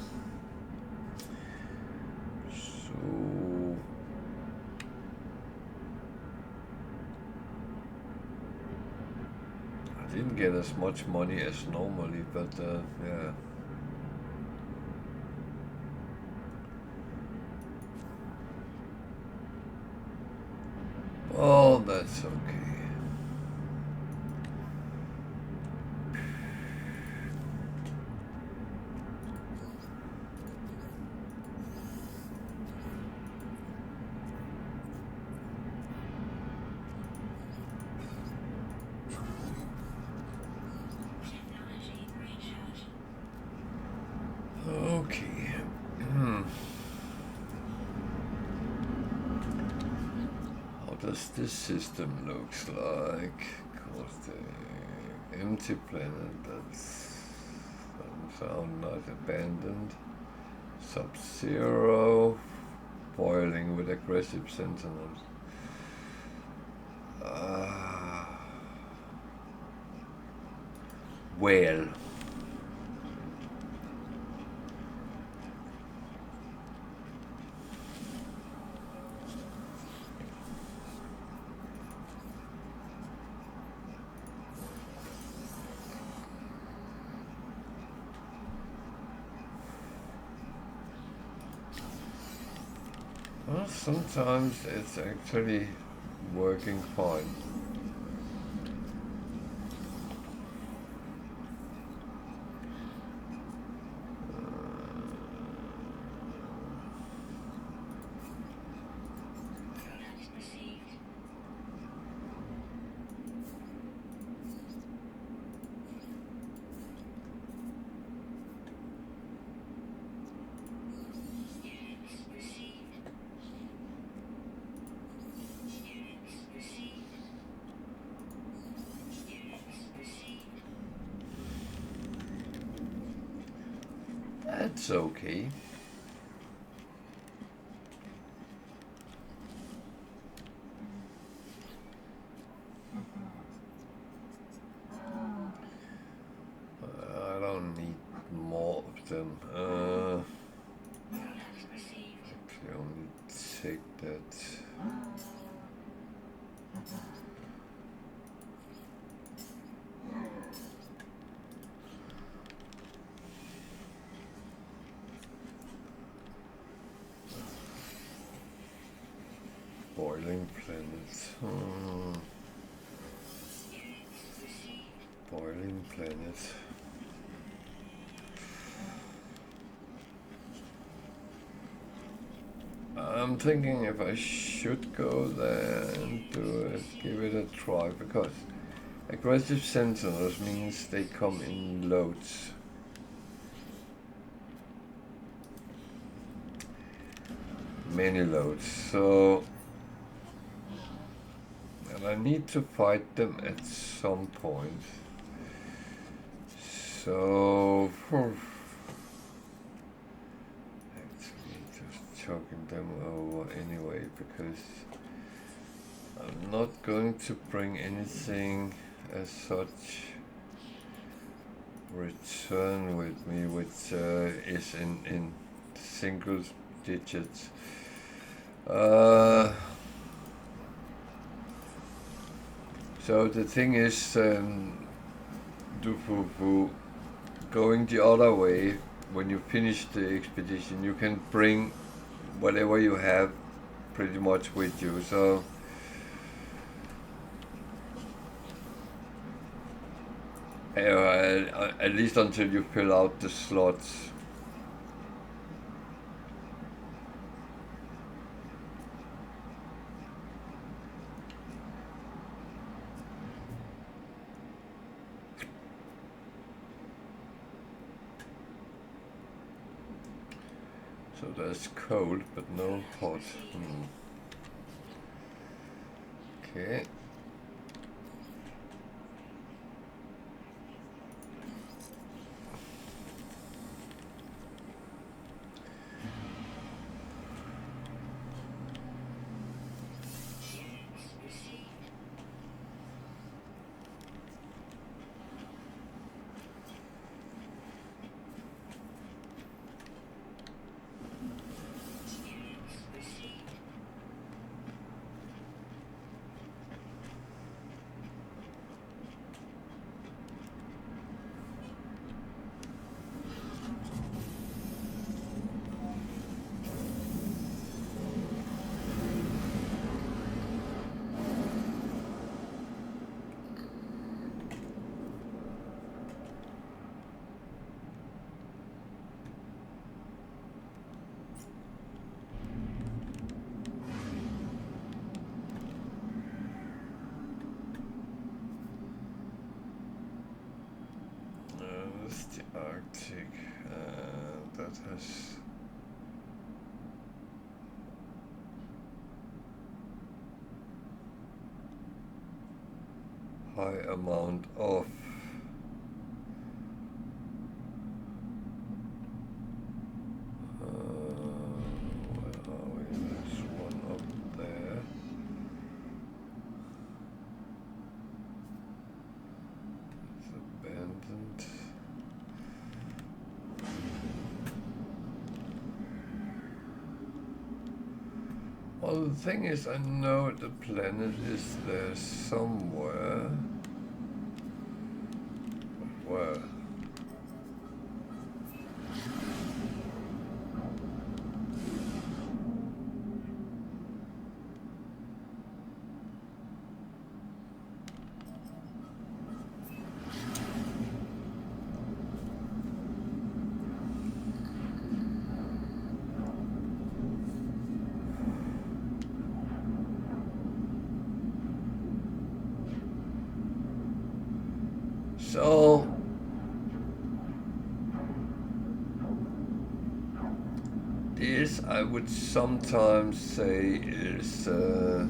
I didn't get as much money as normally, but yeah. Oh, that's okay. Okay. What does this system looks like? Cause the empty planet, that's sound not abandoned. Sub-Zero, boiling with aggressive sentinels. Well. Well, sometimes it's actually working fine. That's okay. I don't need more of them. Actually, only take that. Boiling planets. Boiling planets. I'm thinking if I should go there and do it, give it a try, because aggressive sentinels means they come in loads. Many loads, so, and I need to fight them at some point. So, actually just chucking them over anyway, because I'm not going to bring anything as such return with me, which is in single digits. So the thing is, going the other way, when you finish the expedition, you can bring whatever you have pretty much with you. So at least until you fill out the slots. So there's cold, but no hot. Okay. The Arctic, that has high amount of where are we? There's one up there. It's abandoned. Well, the thing is, I know the planet is there somewhere. But where? So, this I would sometimes say is a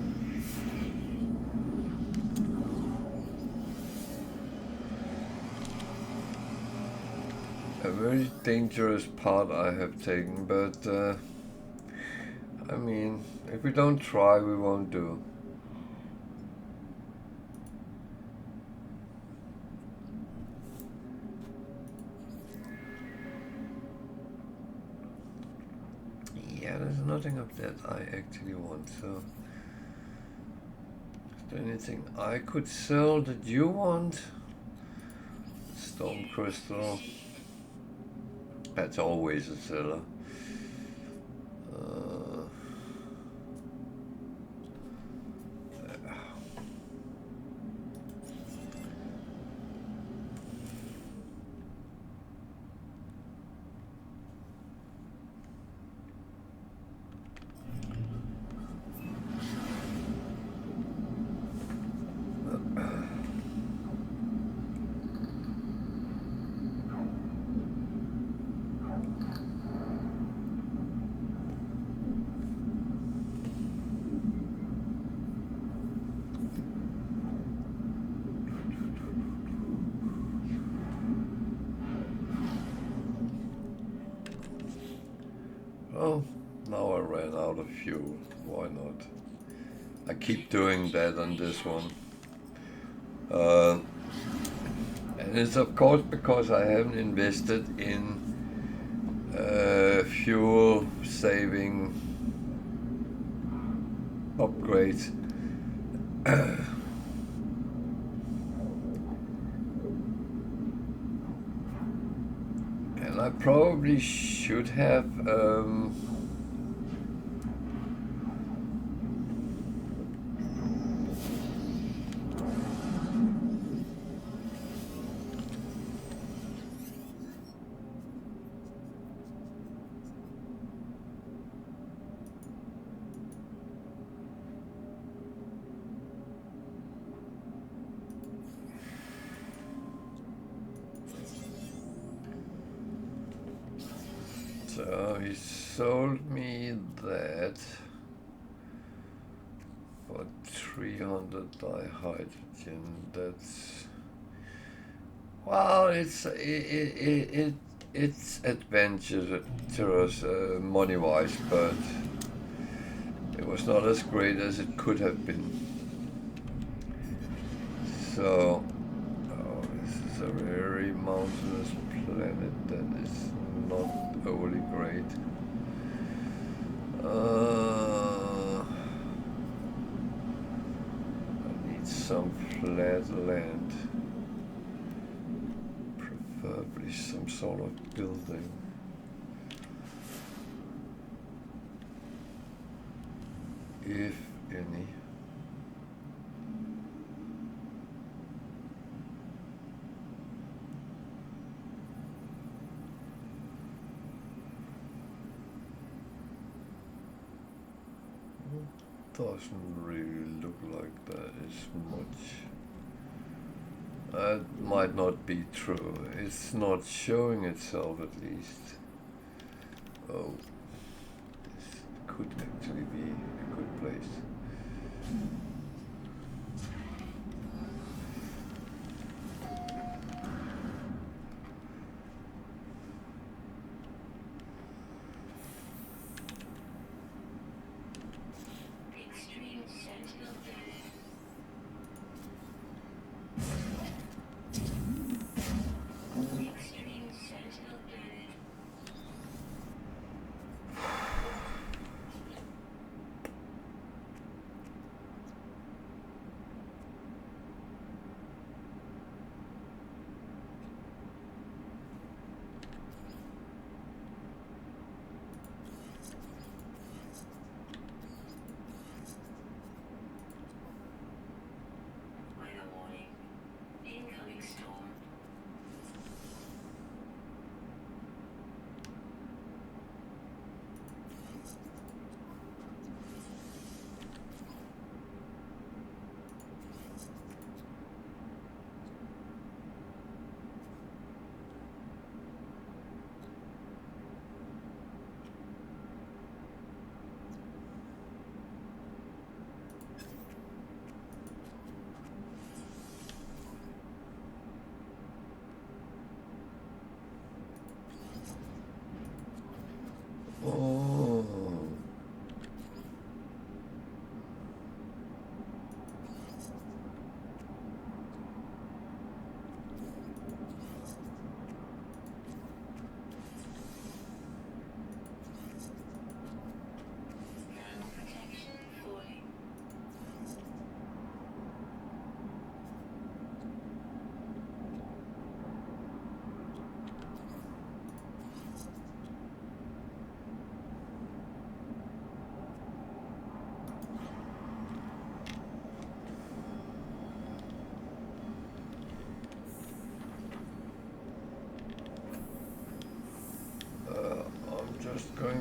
very dangerous part I have taken, but I mean, if we don't try, we won't do. Yeah, there's nothing of that I actually want, so is there anything I could sell that you want? Stone crystal. That's always a seller. Well, now I ran out of fuel. Why not? I keep doing that on this one. And it's of course because I haven't invested in fuel saving upgrades. And I probably should have so he sold me that for 300 dihydrogen. That's, well, it's adventurous money-wise, but it was not as great as it could have been. So, oh, this is a very mountainous planet that is not overly great. I need some flat land, preferably some sort of building. If any. Doesn't really look like that is much. That might not be true. It's not showing itself, at least. Oh, this could actually be a good place.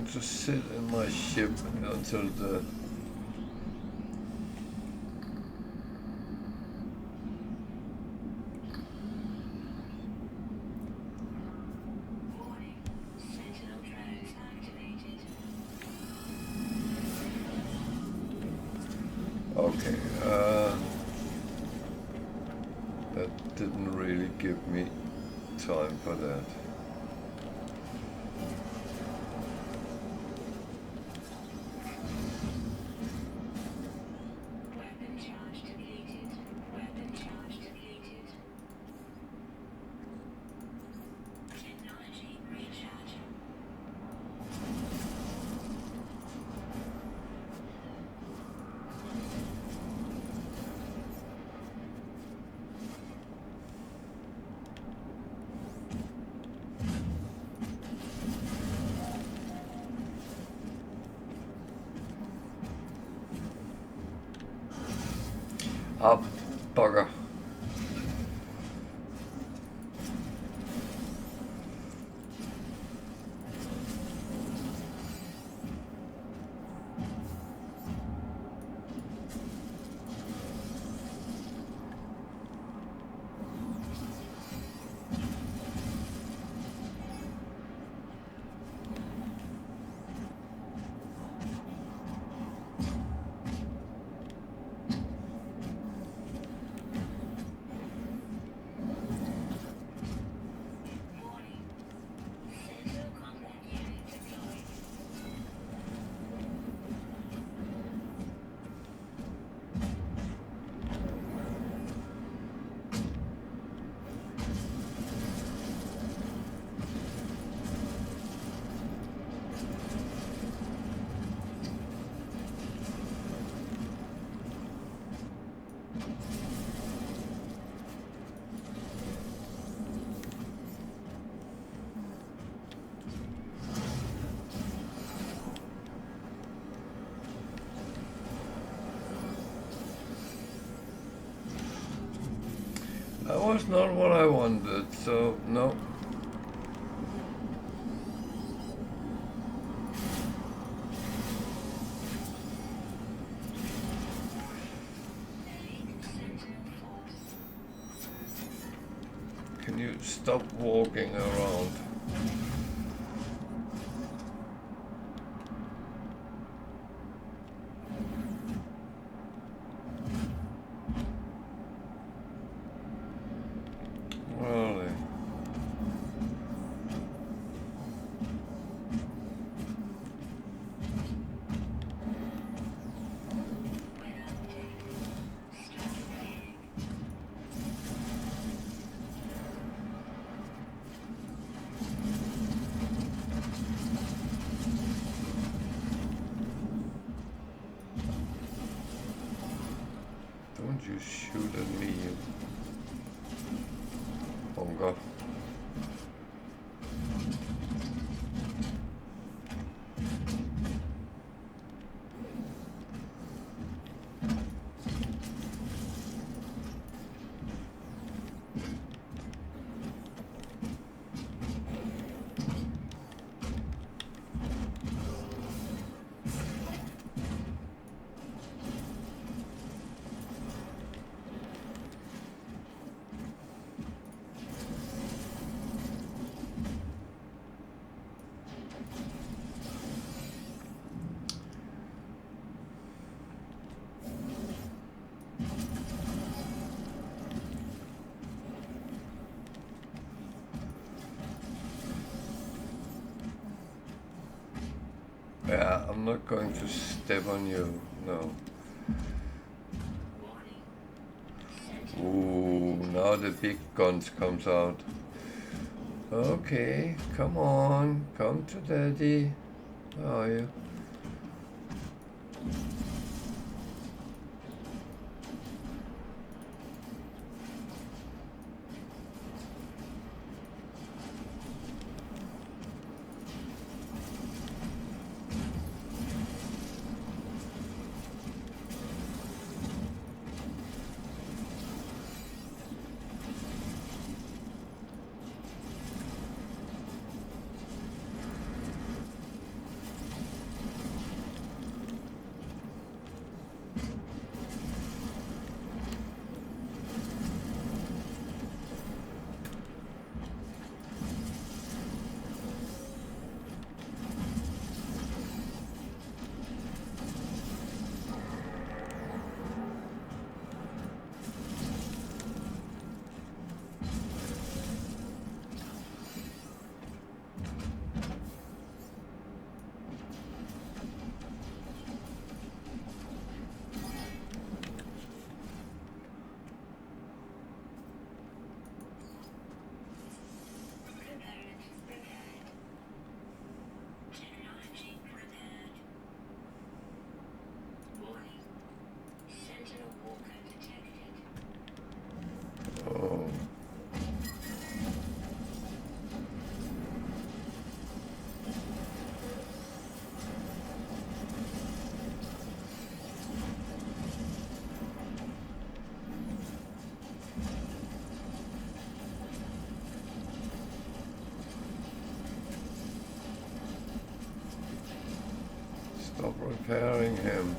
going to sit in my ship until the okay, that didn't really give me time for that. Ah, bugger. That was not what I wanted, so no. Can you stop walking around? Really? Don't you shoot at me, you bunga. Yeah, I'm not going to step on you, no. Ooh, now the big guns comes out. Okay, come on, come to daddy. Where are you? transferring him.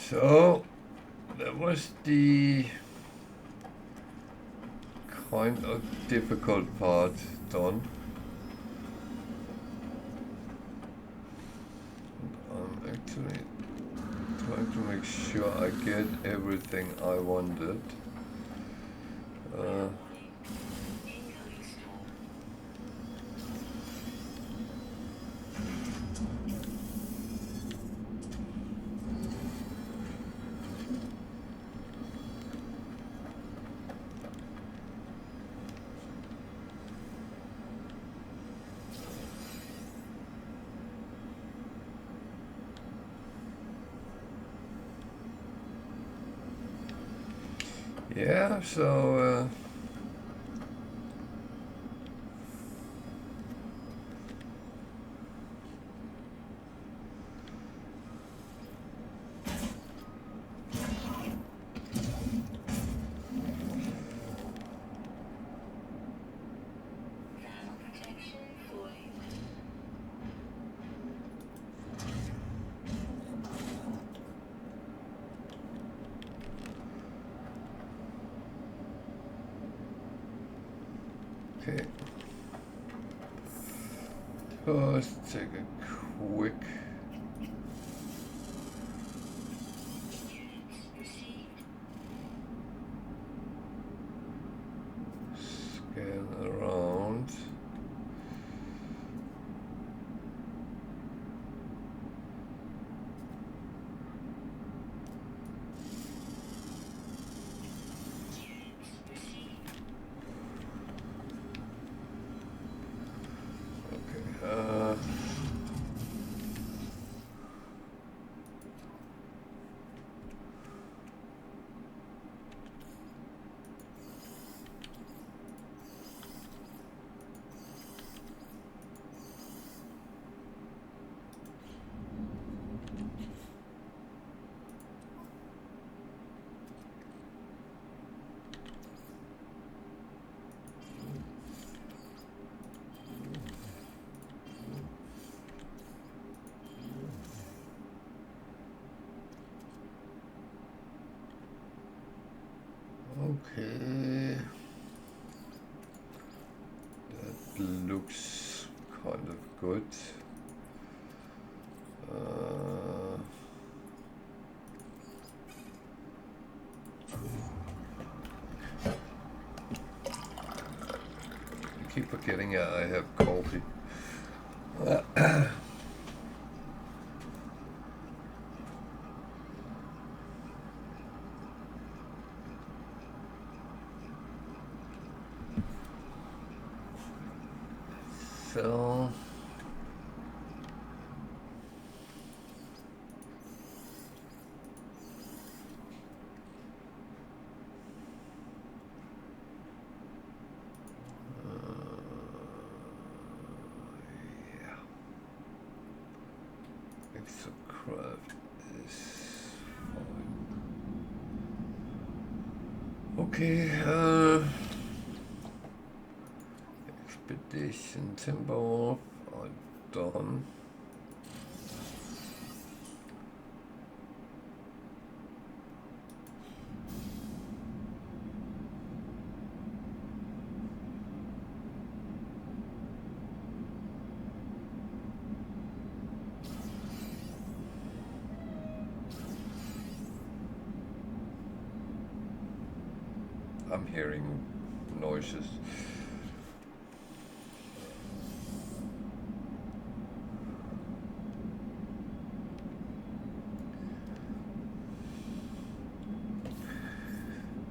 So that was the kind of difficult part done. I'm actually trying to make sure I get everything I wanted. Yeah, so okay. Let's take a quick scan around. Okay, that looks kind of good. I keep forgetting I have coffee. So yeah, Exocraft is fine. Okay, Expedition Timberwolf, I'm done. I'm hearing noises.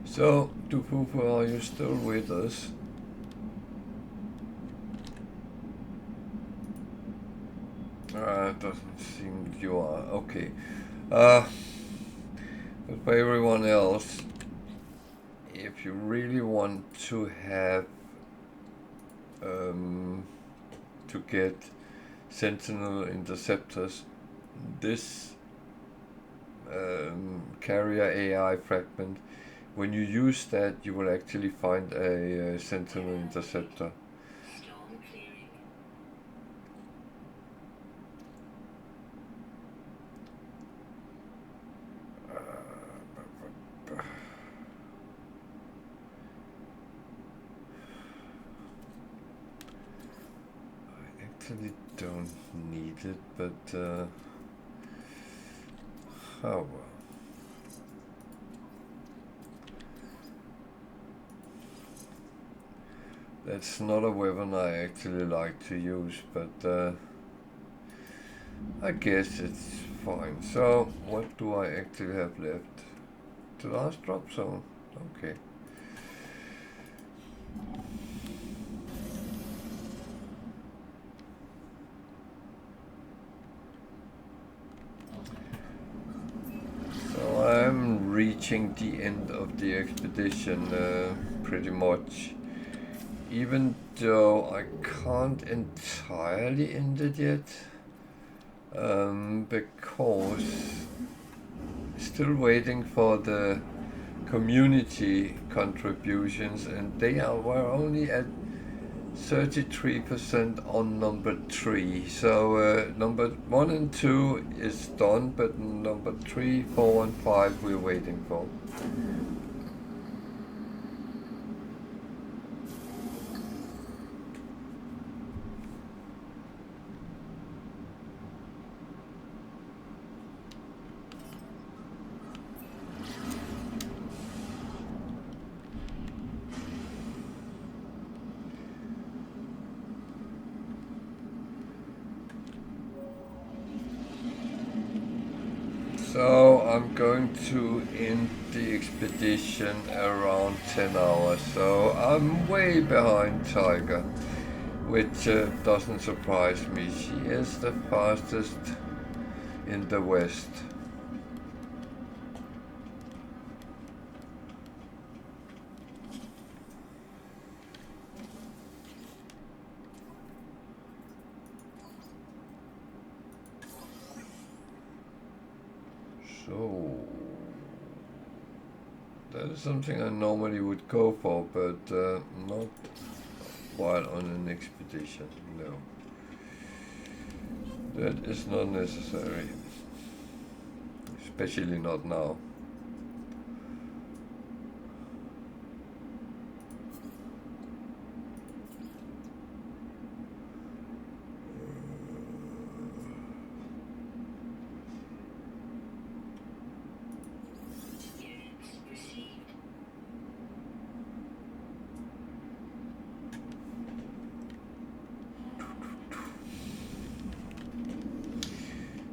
So, Dufufu, are you still with us? Doesn't seem you are. Okay. But for everyone else, if you really want to have to get Sentinel interceptors, this carrier AI fragment, when you use that, you will actually find a Sentinel interceptor. Actually don't need it, but oh well. That's not a weapon I actually like to use, but I guess it's fine. So what do I actually have left? The last drop zone. Okay. So I'm reaching the end of the expedition pretty much. Even though I can't entirely end it yet. Because still waiting for the community contributions, and were only at 33% on number 3. So number 1 and 2 is done, but number 3, 4 and 5 we're waiting for. So I'm going to end the expedition around 10 hours, so I'm way behind Tiger, which doesn't surprise me. She is the fastest in the West. So that is something I normally would go for, but not while on an expedition, no. That is not necessary, especially not now.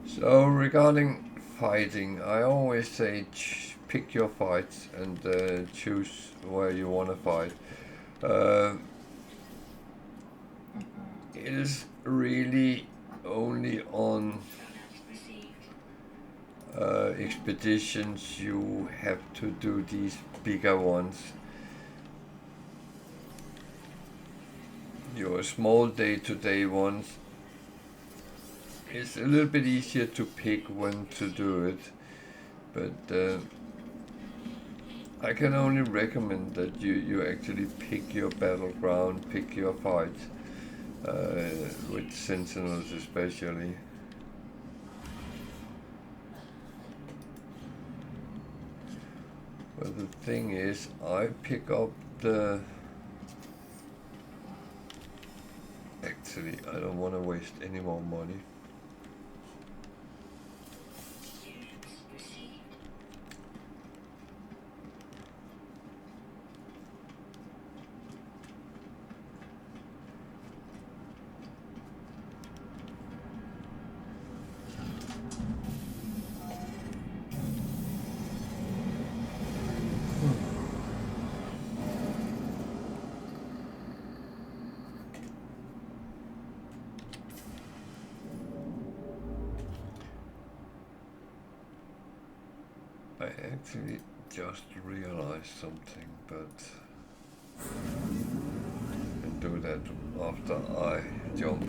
So regarding fighting, I always say pick your fights and choose where you want to fight. it is really only on expeditions you have to do these bigger ones. Your small day-to-day ones, it's a little bit easier to pick when to do it, but I can only recommend that you actually pick your battleground, pick your fight, with sentinels especially. But the thing is, I pick up the... Actually, I don't want to waste any more money. I actually just realized something, but I can do that after I jump.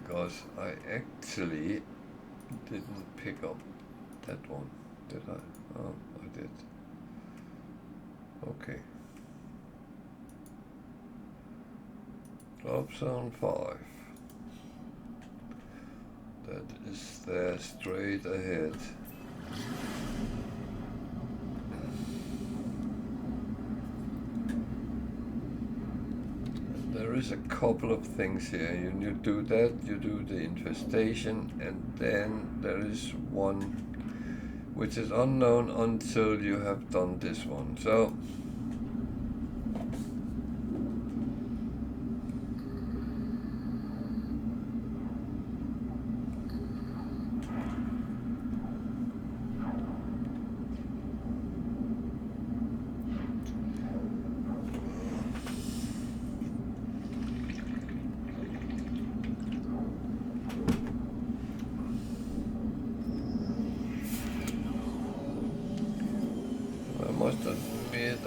Because I actually didn't pick up that one, did I? Oh, I did. Okay. Drop zone 5. That is there straight ahead. There is a couple of things here. You do that, you do the infestation, and then there is one which is unknown until you have done this one. So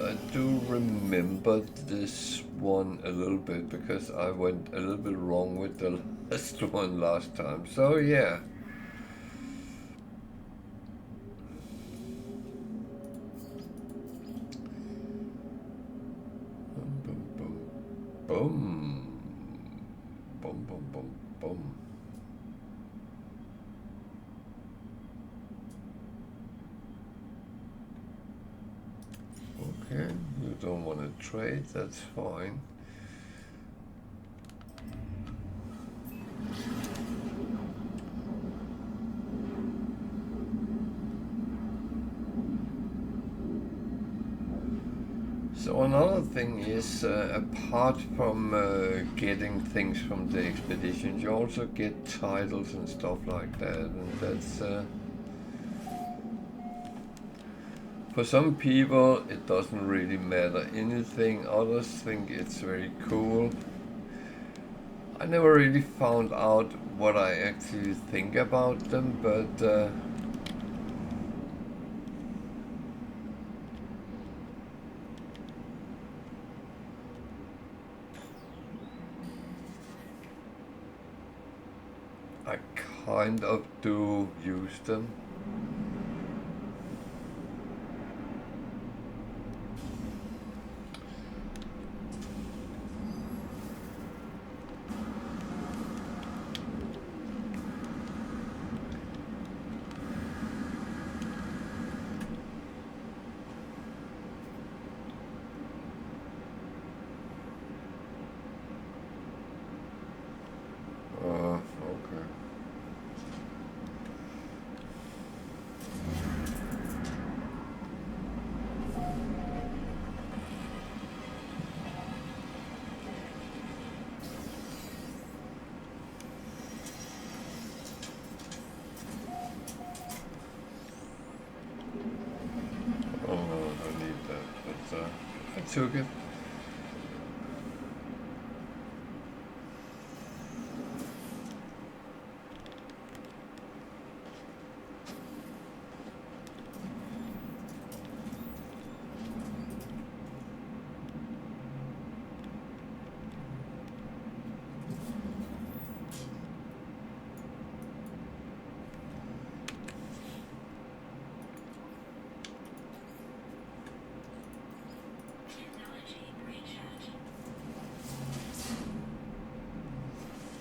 I do remember this one a little bit because I went a little bit wrong with the last one last time. So yeah. Boom, boom, boom, boom, boom, boom, boom, boom. Okay, you don't want to trade, that's fine. So another thing is, apart from getting things from the expeditions, you also get titles and stuff like that, and that's... for some people, it doesn't really matter anything. Others think it's very cool. I never really found out what I actually think about them, but I kind of do use them. took it.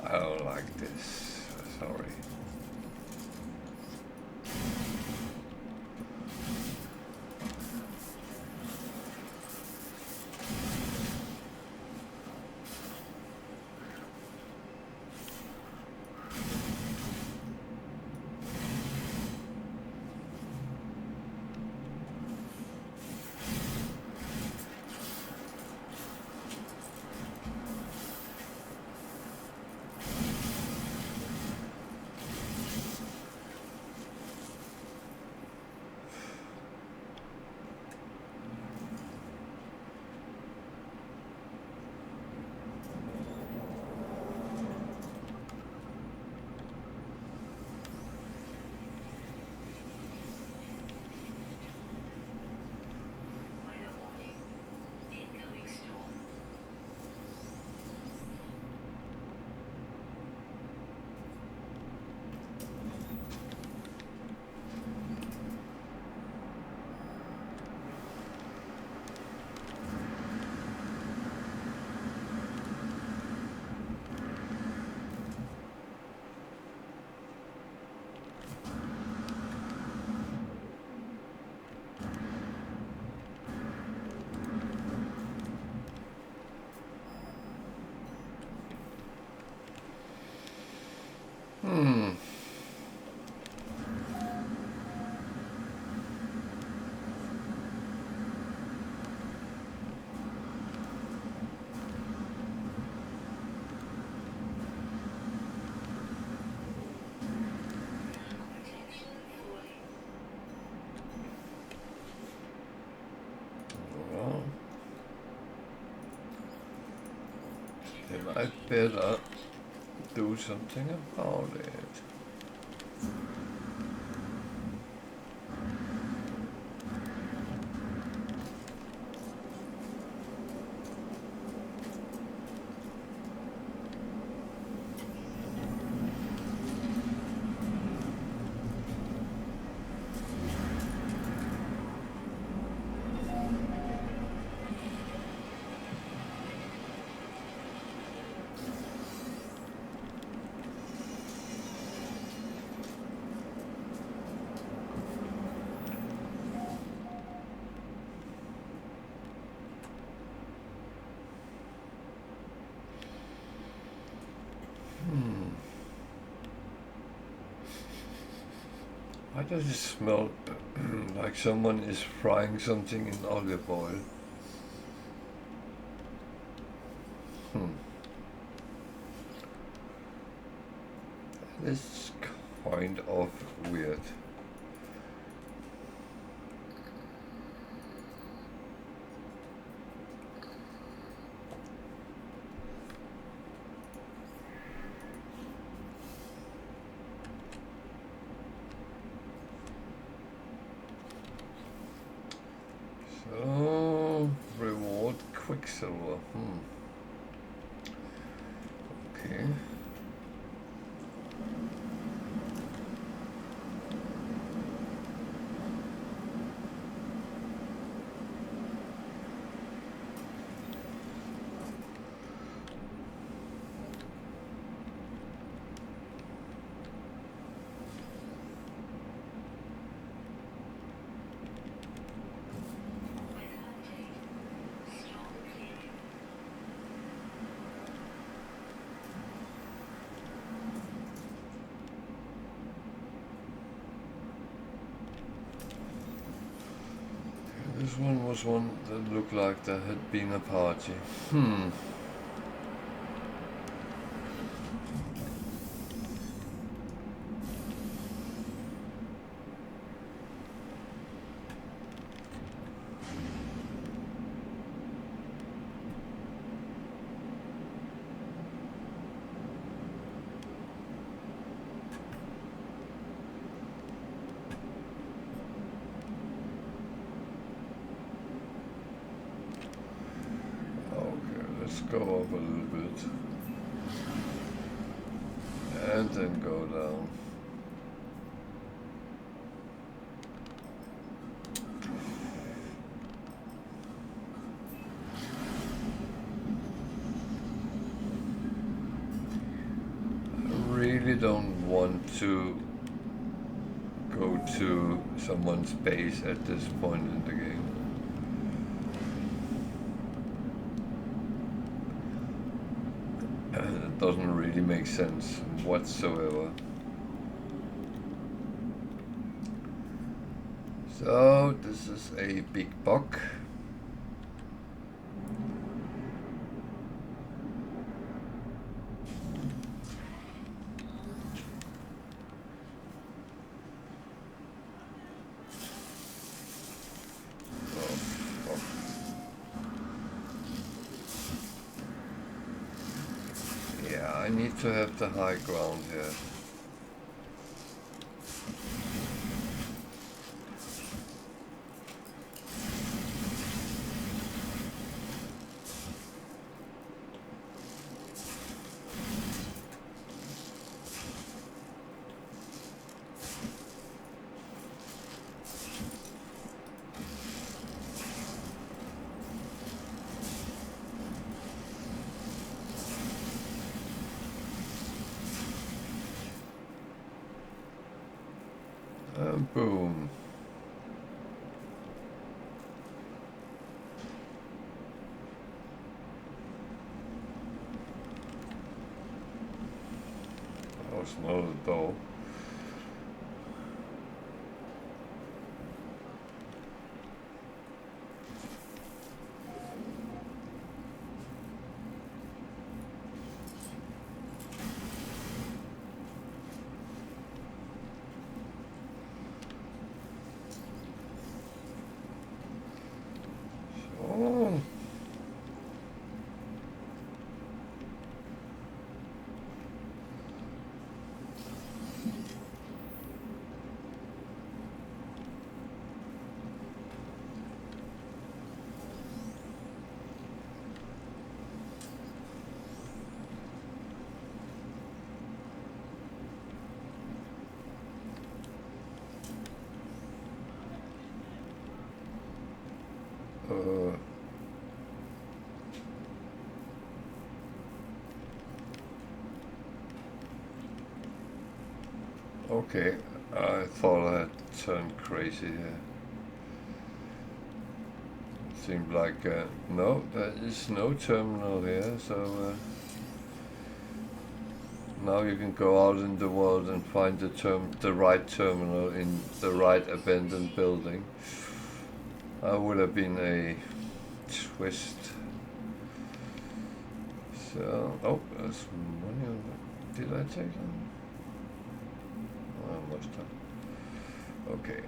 I don't like this. Sorry. Well, then I better do something about it. Why does it smell like someone is frying something in olive oil? It's kind of weird. So, reward Quicksilver. Okay. This one was one that looked like there had been a party. Just go up a little bit. And then go down. I really don't want to go to someone's base at this point in the game. It doesn't really make sense whatsoever. So this is a big buck. I need to have the high ground here. Boom. That was not a door. Okay, I thought I had turned crazy here. It seemed like, no, there is no terminal here, so now you can go out in the world and find the right terminal in the right abandoned building. That would have been a twist. So, oh, there's money on that. Did I take them? I must have. Okay,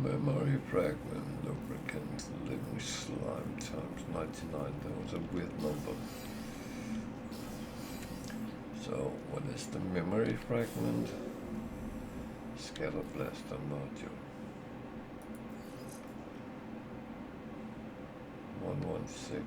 memory fragment, lubricant, living slime times 99. That was a weird number. So, what is the memory fragment? Scatter blaster module. 116.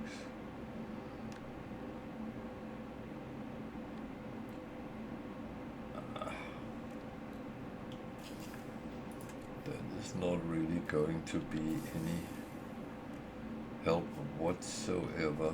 That is not really going to be any help whatsoever.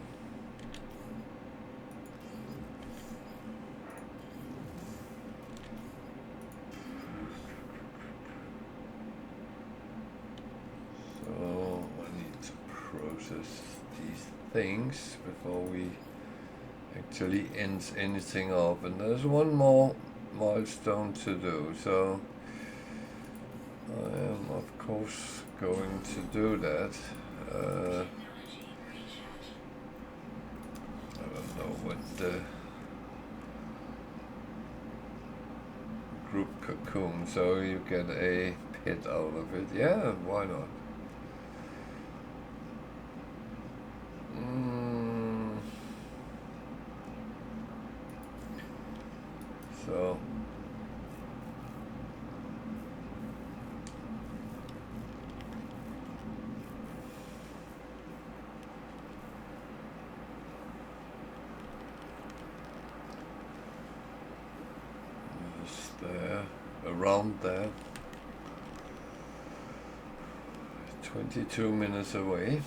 these things before we actually end anything up. And there's one more milestone to do, so I am of course going to do that. I don't know what the group cocoon, so you get a pet out of it. Yeah, why not? So just there, around there, 22 minutes away.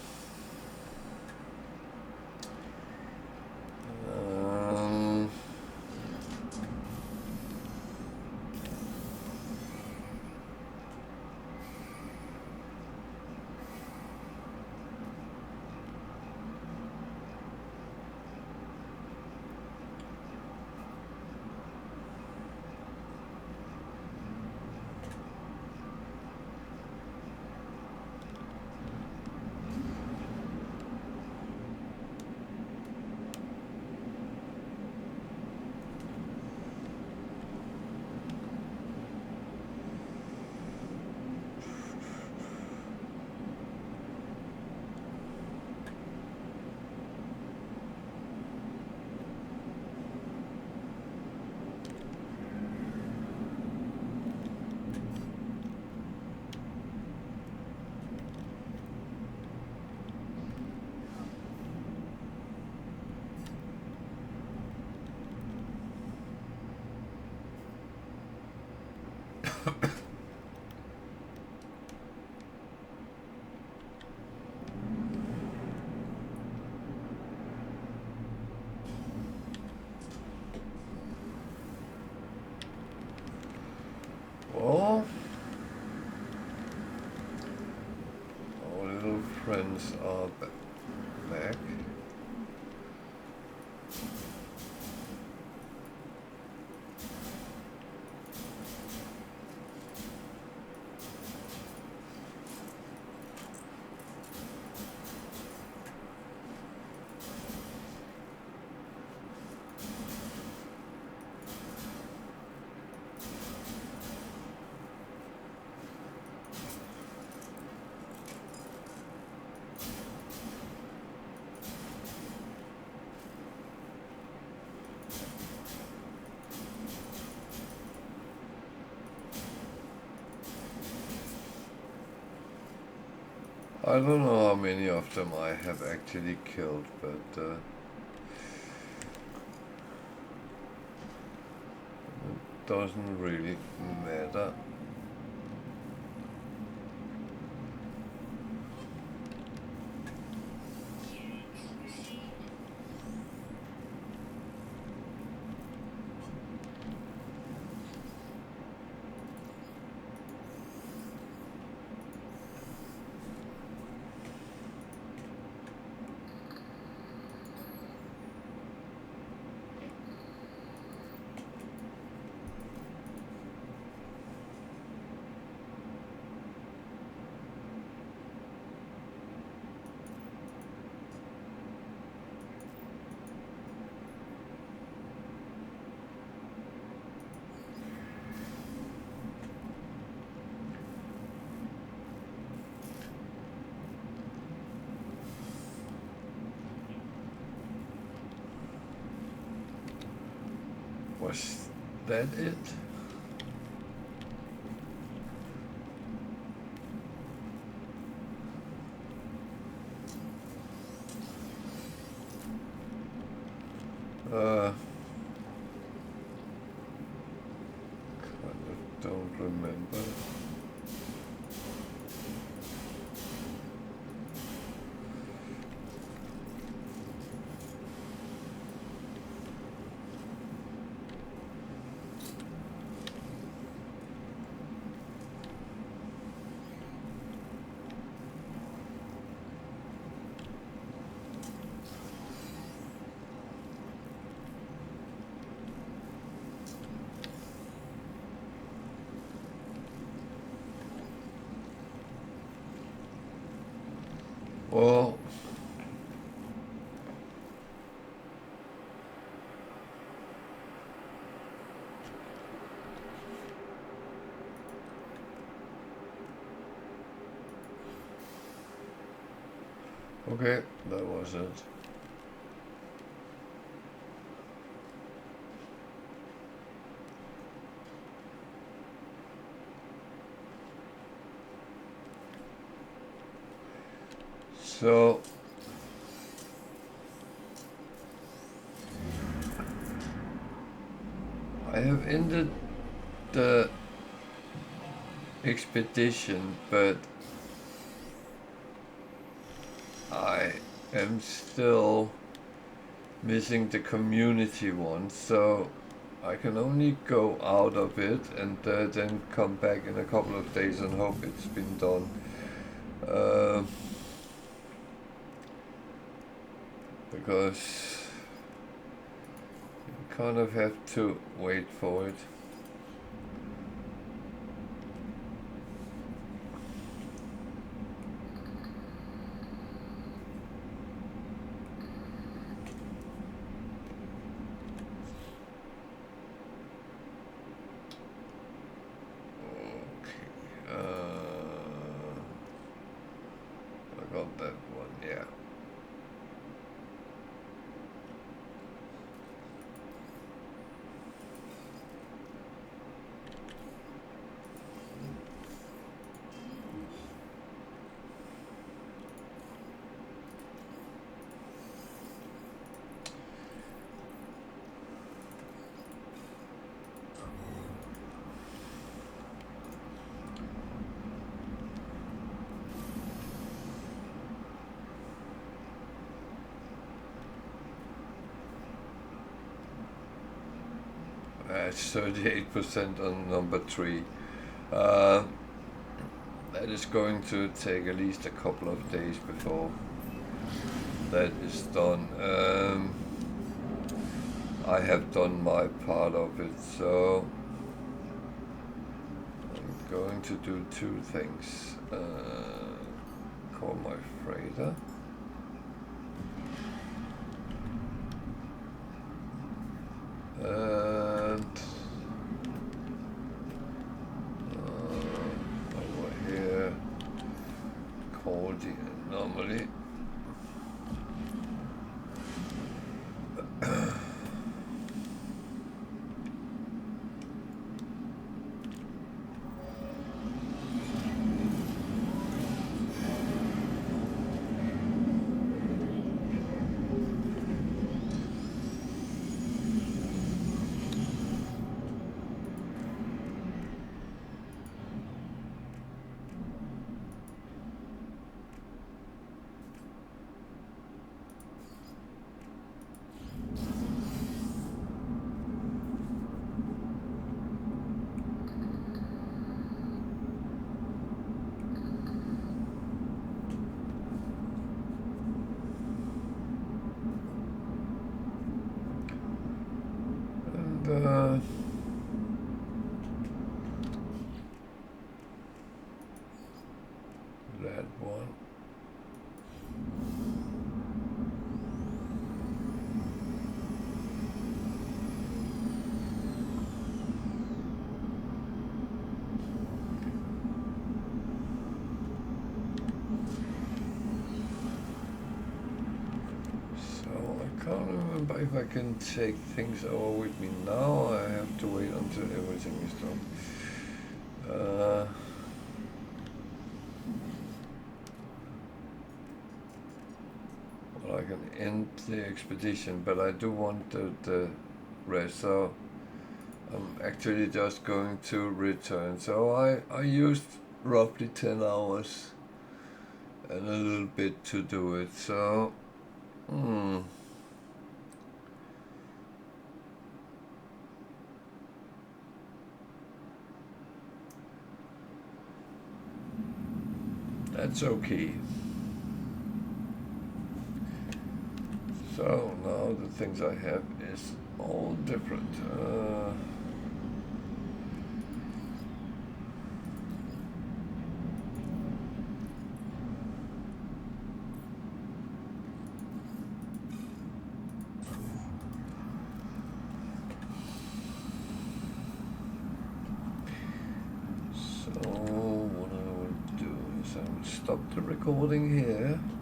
Well, our little friends are back. I don't know how many of them I have actually killed, but it doesn't really matter. Was that it? Kind of don't remember. Well, okay, that was it. So I have ended the expedition, but I am still missing the community one, so I can only go out of it and then come back in a couple of days and hope it's been done. Because you kind of have to wait for it. I got that one, yeah. That's 38% on number 3. That is going to take at least a couple of days before that is done. I have done my part of it, so I'm going to do 2 things. Call my freighter. And over here, call the anomaly. That one. So I can't remember if I can take things over with me now. I have to wait until everything is done. Well, I can end the expedition, but I do want the rest. So I'm actually just going to return. So I used roughly 10 hours and a little bit to do it. So that's okay. So now the things I have is all different. stop the recording here.